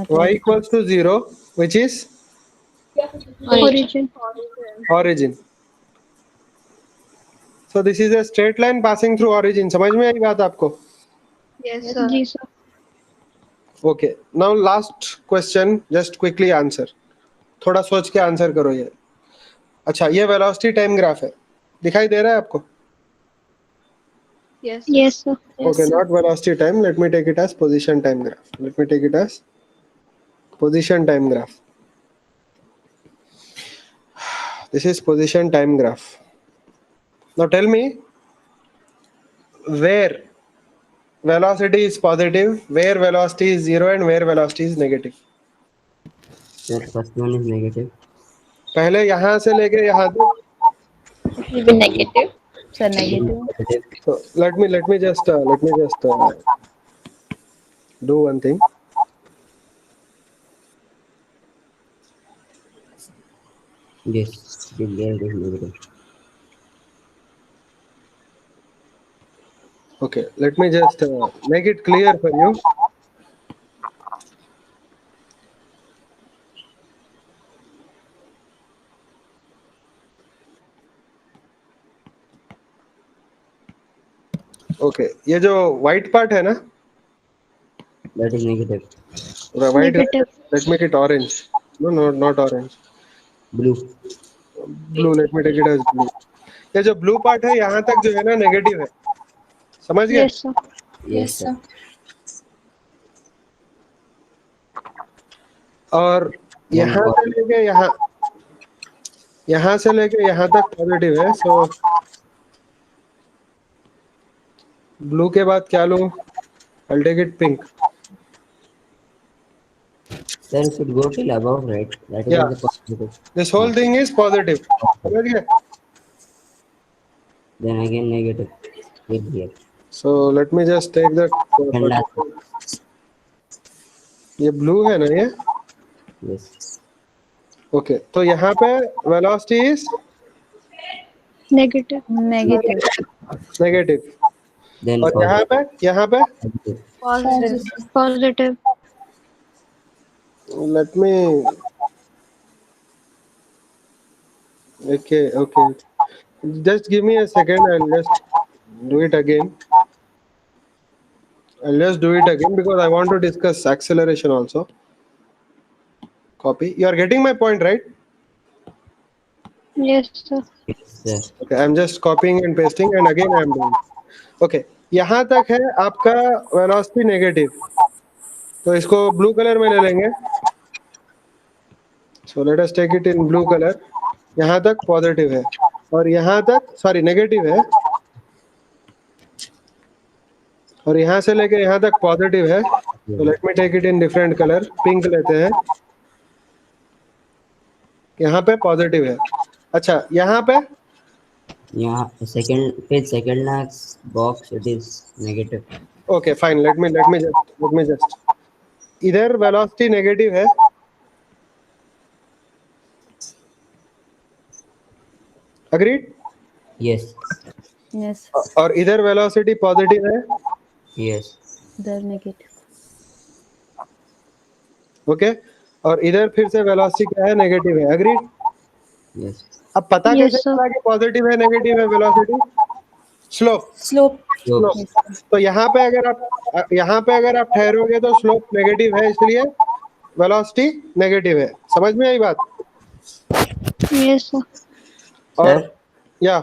y equals to 0, which is
Origin.
origin. So this is a straight line passing through origin. समझ में आई बात आपको?
Yes, sir.
जी sir.
Okay. Now last question, just quickly answer. थोड़ा सोच के answer करो ये. अच्छा, ये वेलोसिटी टाइम ग्राफ है. दिखाई दे रहा है आपको?
Yes.
Yes sir.
Okay, not velocity time. Let me take it as position time graph. Let me take it as position time graph. This is position time graph. Now tell me where velocity is positive, where velocity is 0, and where velocity is negative.
Sir, first one is negative.
पहले यहाँ से लेके यहाँ तक.
It will be negative.
Sir, negative.
Negative.
So let me just do one thing.
Yes, there is negative.
Okay, let me just make it clear for you. Okay, ये जो white part है ना,
That is negative.
the white.
Negative.
Let's make it orange. No, not orange.
Blue.
Blue. Let me take it as blue. ये जो blue part है यहाँ तक जो है ना negative है. समझ गए?
Yes sir.
Yes, sir.
और यहाँ से लेके यहाँ से लेके यहाँ तक पॉजिटिव है. सो ब्लू के बाद क्या लूँ? I'll take it pink.
Sir, it should go till above, right? That is
Yeah.
the positive.
This whole thing is positive. समझ गए?
Then again negative. With here.
So let me just take that.
And last.
ये blue है ना ये?
Yes.
Okay, तो यहाँ पे velocity is
Negative.
Negative.
Negative.
Then
और यहाँ पे
positive.
Positive.
Positive.
Let me. Okay. Just give me a second. I'll just do it again. Because I want to discuss acceleration also. Copy. You are getting my point, right?
Yes sir.
Yes, sir.
Okay, I'm just copying and pasting, and again I'm doing. Okay, यहाँ तक है आपका velocity negative. तो इसको blue colour में ले लेंगे. So let us take it in blue color. यहाँ तक पॉजिटिव है और यहाँ तक नेगेटिव है और यहाँ से लेके यहाँ तक पॉजिटिव है. तो let me take it in different colour. Pink लेते हैं. यहाँ पे पॉजिटिव है. अच्छा, यहाँ पे
Yeah, second last box it is negative.
Okay fine. Late me just इधर वेलोसिटी नेगेटिव है. अग्रीड?
Yes.
Yes.
और इधर वेलोसिटी पॉजिटिव है.
Yes.
They're negative.
ओके, और इधर फिर से वेलोसिटी क्या है? नेगेटिव है. अग्रीड?
Yes.
अब पता
Yes,
कैसे
sir.
चला कि पॉजिटिव है नेगेटिव है वेलोसिटी? स्लोप.
Slope.
Slope.
तो यहाँ पे अगर आप ठहरोगे तो स्लोप नेगेटिव है, इसलिए वेलोसिटी नेगेटिव है. समझ में आई बात?
Yes sir.
और
Sir,
या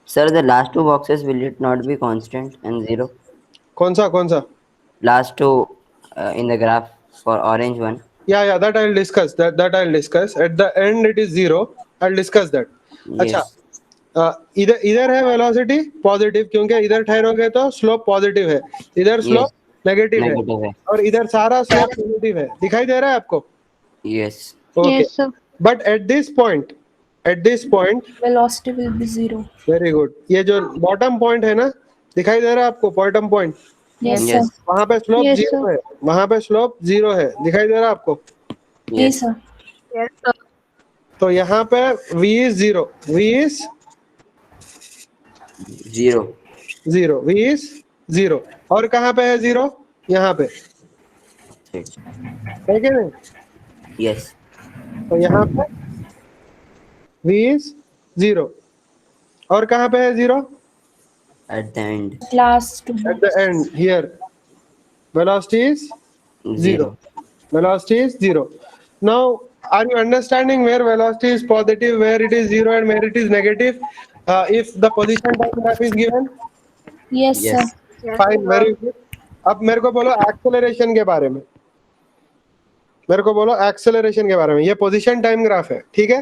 sir, the last two boxes will it not be constant and zero?
कौन सा?
Last two in the graph for orange one.
Yeah, that I'll discuss. That I'll discuss. At the end, it is 0. I'll discuss that. अच्छा,
Yes.
इधर है velocity positive, क्योंकि इधर ठहरोगे तो slope positive है, इधर स्लोप
Yes.
नेगेटिव है,
Negative है.
और इधर सारा स्लोप नेगेटिव है. दिखाई दे रहा है आपको?
Yes.
Okay.
Yes, sir.
But at this point
Velocity will be 0.
Very good. ये जो बॉटम पॉइंट है ना, दिखाई दे रहा है आपको? Bottom point,
Yes,
Yes.
sir.
वहां पे स्लोप
Yes,
0
sir.
है, वहां पे स्लोप 0 है. दिखाई दे रहा है आपको?
Yes,
Yes.
sir.
Yes, sir.
तो यहाँ पे v is 0. v is
0.
0. v is 0. और कहाँ पे है 0? यहाँ पे है कि नहीं?
Yes.
तो यहाँ पे v is 0. और कहाँ पे है 0?
At the end.
Last two.
At the end, here. Velocity is 0.
0.
Velocity is 0. Now, are you understanding where velocity is positive, where it is 0, and where it is negative? If the position time graph is given?
Yes,
Yes.
sir.
Yes,
Fine,
sir.
very good. अब मेरे को बोलो acceleration के बारे में. मेरे को बोलो एक्सेलरेशन के बारे में. ये पोजीशन टाइम ग्राफ है, ठीक है?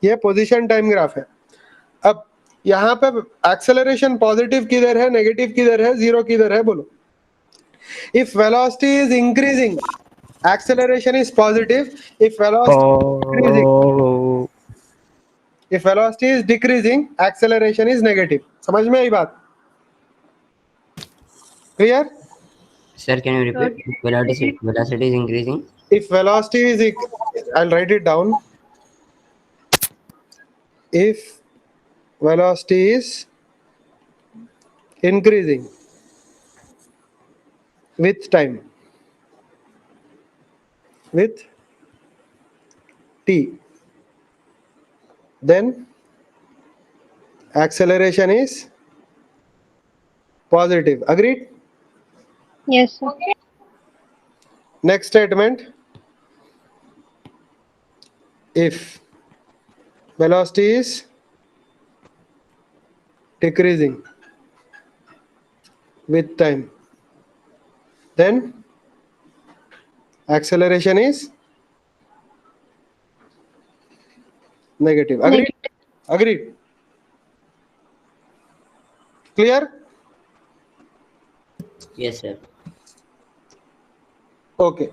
ये पोजीशन टाइम ग्राफ है. अब यहाँ पे एक्सेलरेशन पॉजिटिव किधर है, नेगेटिव किधर है, 0 किधर है? बोलो. If velocity is increasing, acceleration is positive. If velocity is decreasing, acceleration is negative. समझ में आई बात? Clear?
Sir, can you repeat? Velocity is increasing.
If velocity is, I'll write it down. If velocity is increasing with time, with t, then acceleration is positive. Agreed?
Yes, sir.
Next statement. If velocity is decreasing with time, then acceleration is negative. Agreed?
Negative.
Agreed. Clear?
Yes, sir.
Okay.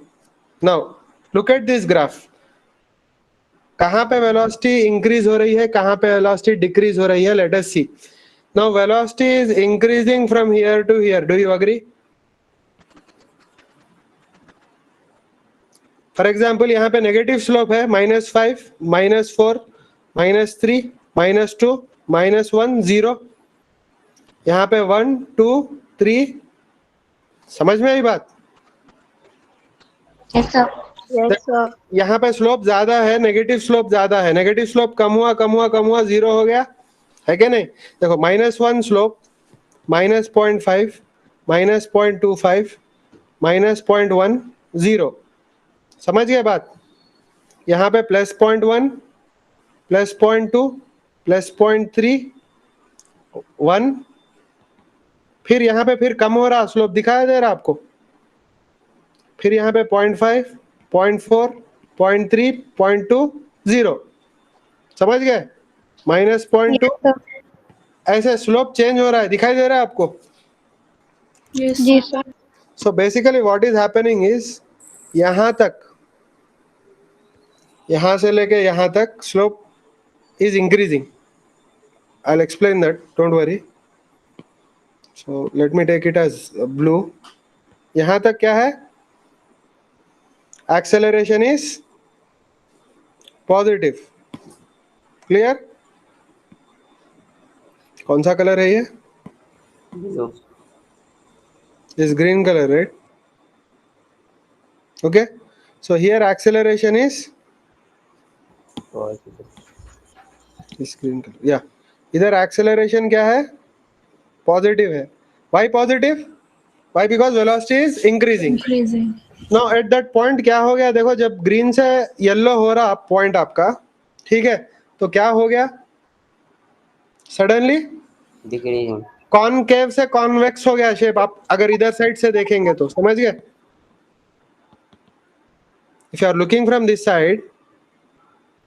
Now look at this graph. कहाँ पे velocity increase हो रही है, कहाँ पे velocity decrease हो रही है? Let us see. Now velocity is increasing from here to here. Do you agree? For example, यहाँ पे negative slope है -5, -4, -3, -2, -1, 0. यहाँ पे 1, 2, 3. समझ में आई बात?
Yes, sir.
Yes, sir.
यहाँ पे स्लोप ज्यादा है, नेगेटिव स्लोप ज्यादा है. नेगेटिव स्लोप कम हुआ, 0 हो गया, है क्या नहीं? देखो -1 स्लोप, -0.5, -0.25, -0.1, 0. समझ गए बात? यहाँ पे +0.1, +0.2, +0.3, 1. फिर यहाँ पे फिर कम हो रहा स्लोप, दिखाई दे रहा आपको? फिर यहाँ पे 0.5, 0.4, 0.3, 0.2, 0. समझ गए? -0.2.
Yes, sir.
ऐसे स्लोप चेंज हो रहा है, दिखाई दे रहा है आपको?
Yes,
Yes, sir.
So basically what is happening is, यहाँ तक, यहाँ से लेके यहाँ तक slope is increasing. I'll explain that, don't worry. So let me take it as blue. यहाँ तक क्या है? Acceleration is positive. Clear? कौन सा कलर है ये?
Blue.
This green color, right? Okay. So here acceleration is this green color. Yeah. इधर acceleration क्या है? Positive है. Why positive? Why? Because velocity is increasing.
increasing.
Now at that point क्या हो गया? देखो जब green से yellow हो रहा point आपका, ठीक है? तो क्या हो गया? Suddenly
Decreasing.
कॉनकेव से कॉन्वेक्स हो गया शेप. आप अगर इधर साइड से देखेंगे तो, समझ गए? if you are looking from this side,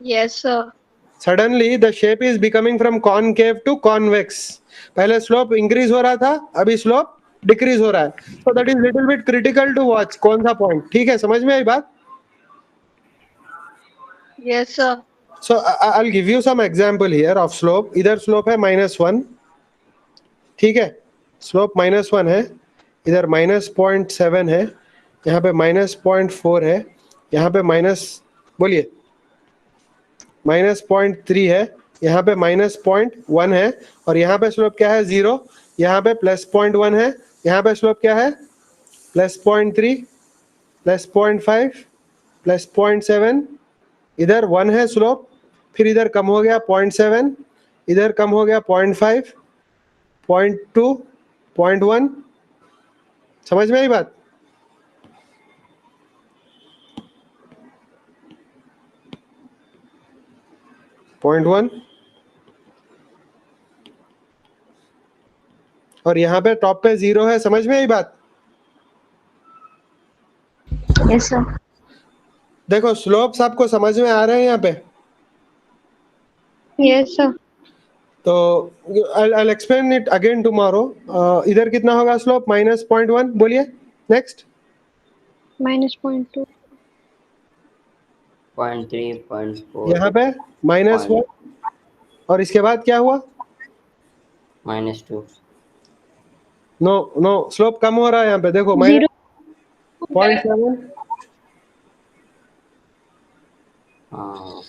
Yes, sir.
suddenly the shape is becoming from concave to convex. पहले slope increase हो रहा था, अभी slope decrease हो रहा है. So that is little bit critical to watch. कौन सा point? ठीक है, समझ में आई बात?
Yes, sir.
So I'll give you some example here of slope. इधर slope है -1, ठीक है, slope -1 है, इधर -0.7 है, यहाँ पे -0.4 है, यहाँ पे बोलिए -0.3 है, यहाँ पे -0.1 है, और यहाँ पे स्लोप क्या है 0, यहाँ पे +0.1 है, यहाँ पे स्लोप क्या है +0.3, +0.5, +0.7, इधर 1 है स्लोप, फिर इधर कम हो गया 0.7, इधर कम हो गया 0.5, 0.2, 0.1. समझ में आई बात? पॉइंट 1 और यहाँ पे टॉप पे 0 है. समझ में आई बात?
Yes, sir.
देखो स्लोप्स आपको समझ में आ रहे हैं यहाँ पे?
Yes, sir.
तो I'll explain it again tomorrow. इधर कितना होगा स्लोप? -0.1. बोलिए नेक्स्ट.
-0.2.
0.3, 0.4,
यहाँ पे -1 और इसके बाद क्या हुआ?
-2.
नो स्लोप कम हो रहा है यहाँ पे. देखो 0.7.
हाँ.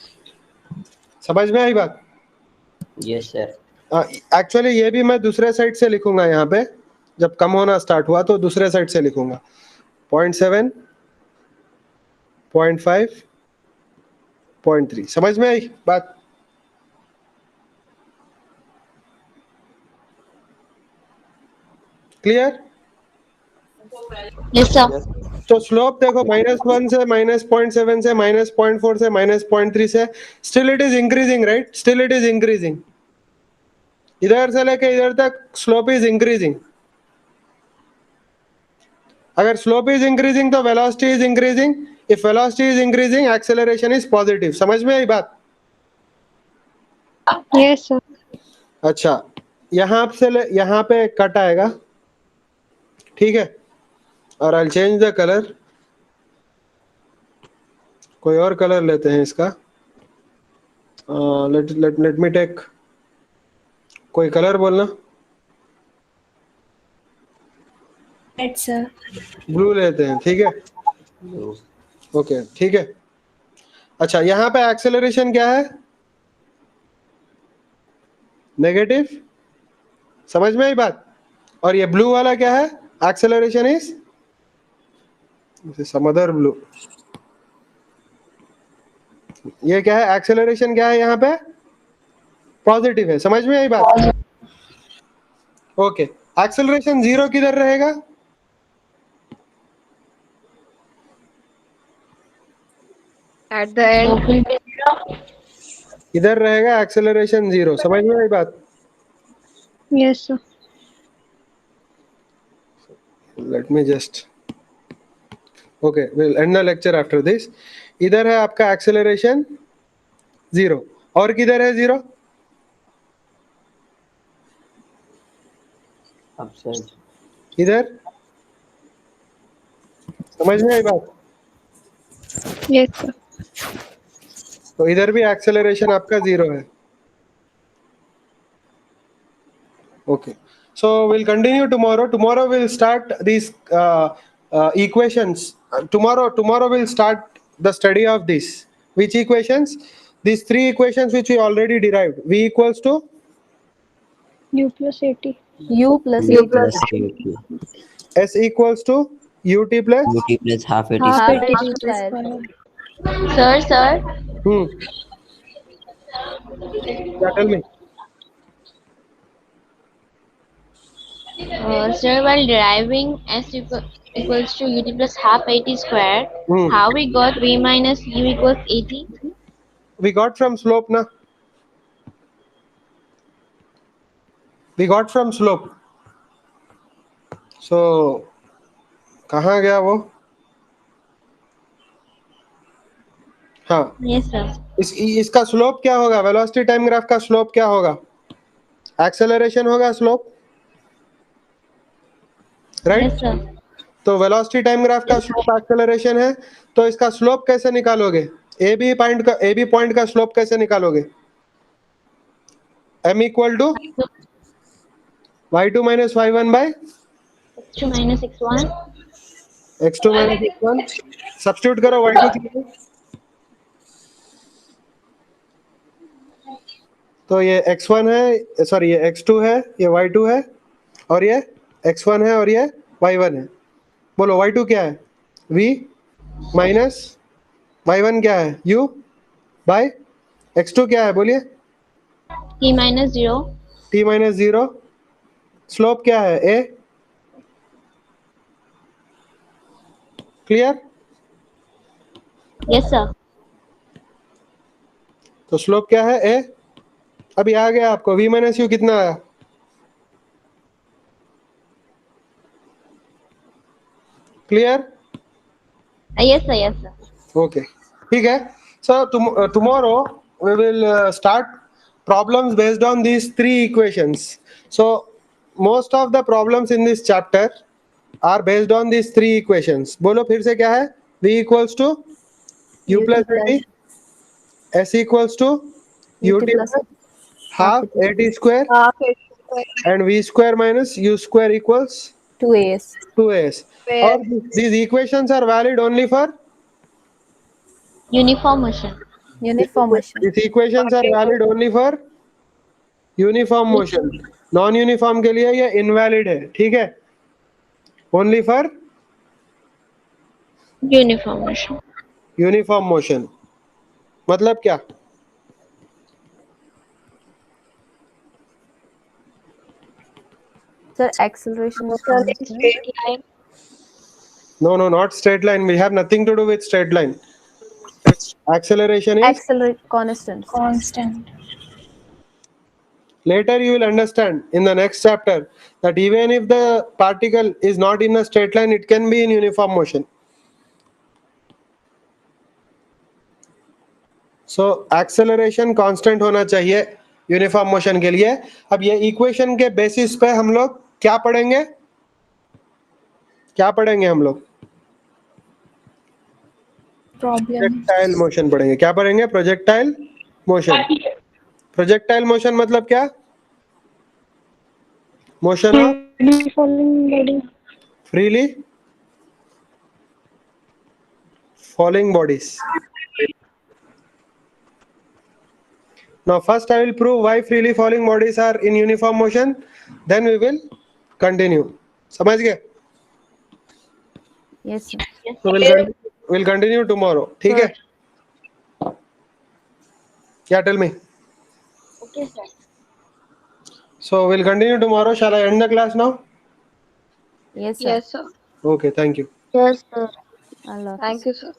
समझ में आई बात?
Yes, sir.
एक्चुअली ये भी मैं दूसरे साइड से लिखूंगा. यहाँ पे जब कम होना स्टार्ट हुआ तो दूसरे साइड से लिखूंगा. 0.7, 0.5, 0.3. समझ में आई बात? क्लियर?
Yes, sir.
तो स्लोप देखो -1 से -0.7 से -0.4 से -0.3 से still it is increasing, right? Still it is increasing. इधर से लेके इधर तक स्लोप इज इंक्रीजिंग. अगर स्लोप इज इंक्रीजिंग तो velocity is increasing. If velocity is increasing acceleration is positive. समझ में आई बात?
Yes, sir.
अच्छा, यहाँ से यहाँ पे कट आएगा, ठीक है, और आई चेंज द कलर. कोई और कलर लेते हैं इसका. लेट मी टेक कोई कलर बोलना.
Right, sir.
ब्लू लेते हैं, ठीक है.
Blue.
ओके, ठीक है. अच्छा, यहाँ पे एक्सेलरेशन क्या है? नेगेटिव. समझ में आई बात? और ये ब्लू वाला क्या है? Acceleration is some other blue. ये क्या है? एक्सेलरेशन क्या है यहाँ पे? पॉजिटिव है. समझ में आई बात? ओके. एक्सेलरेशन 0 किधर रहेगा?
At the end.
इधर रहेगा एक्सेलरेशन 0. समझ में आई बात?
Yes, sir.
Late me just okay, will and the lecture after this. इधर है आपका एक्सेलरेशन 0 और किधर है 0?
Upside.
इधर. समझ में आई बात?
Yes, sir.
तो इधर भी एक्सेलरेशन आपका 0 है. Okay, so we'll continue tomorrow. Tomorrow we'll start these equations. Tomorrow we'll start the study of this. Which equations? These three equations which we already derived. V equals to
U plus 80.
U plus
U
A
plus AT.
S equals to ut plus.
UT plus half AT
half
square.
AT square.
Sir.
Yeah, tell me.
Sir, while deriving S equals to ut plus half 80 square, how we got v minus u equals 80?
We got from slope, na? We got from slope. So, कहाँ गया वो? हाँ,
Yes, sir.
इसका slope क्या होगा? Velocity time graph का slope क्या होगा? एक्सेलरेशन होगा स्लोप, राइट?
Yes, sir.
तो वेलोसिटी टाइम ग्राफ का स्लोप एक्सेलरेशन है, तो इसका स्लोप कैसे निकालोगे? ए बी पॉइंट का स्लोप कैसे निकालोगे? m equal to y2 minus y1 by
X2 minus X1.
x2 minus x1. Substitute करो y2 के लिए, तो ये x1 है, सॉरी ये x2 है, ये y2 है, और ये x1 है और ये y1 है. बोलो y2 क्या है? v माइनस y1 क्या है? u बाय x2 क्या है? बोलिए.
T minus 0.
t minus 0. Slope क्या है? a. क्लियर?
Yes, sir.
तो स्लोप क्या है? a. अभी आ गया आपको v माइनस यू कितना आया? Clear?
Yes, sir. Yes, sir.
Okay, ठीक है. सो tomorrow we will start problems based on these three equations. So most of the problems in this chapter are based on these three equations. बोलो फिर से क्या है? v equals to u plus at, s equals to ut plus half at square, and v square minus u square equals
2as.
2as. Or these equations are valid only for
Uniform motion.
Uniform motion.
these equations are valid only for uniform motion. Non uniform के लिए ये invalid है. ठीक है, only for
Uniform motion.
Uniform motion. मतलब क्या?
Sir, acceleration is constant.
No, not straight line. We have nothing to do with straight line. Acceleration is
Accelerate constant.
Constant.
later you will understand in the next chapter that even if the particle is not in a straight line, it can be in uniform motion. So acceleration constant होना चाहिए uniform motion के लिए. अब ये equation के basis पे हम लोग क्या पढ़ेंगे? हम लोग प्रोजेक्टाइल मोशन पढ़ेंगे. क्या पढ़ेंगे? Projectile motion. प्रोजेक्टाइल मोशन मतलब क्या? Motion of freely falling bodies. Now first I will prove why freely falling bodies are in uniform motion, then we will continue. समझ गए?
Yes, sir.
So we'll continue tomorrow. ठीक है? Yeah, tell me.
Okay, sir.
So we'll continue tomorrow. Shall I end the class now?
Yes, sir.
Yes, sir.
Okay, thank you.
Yes, sir.
Allah.
Thank you, sir.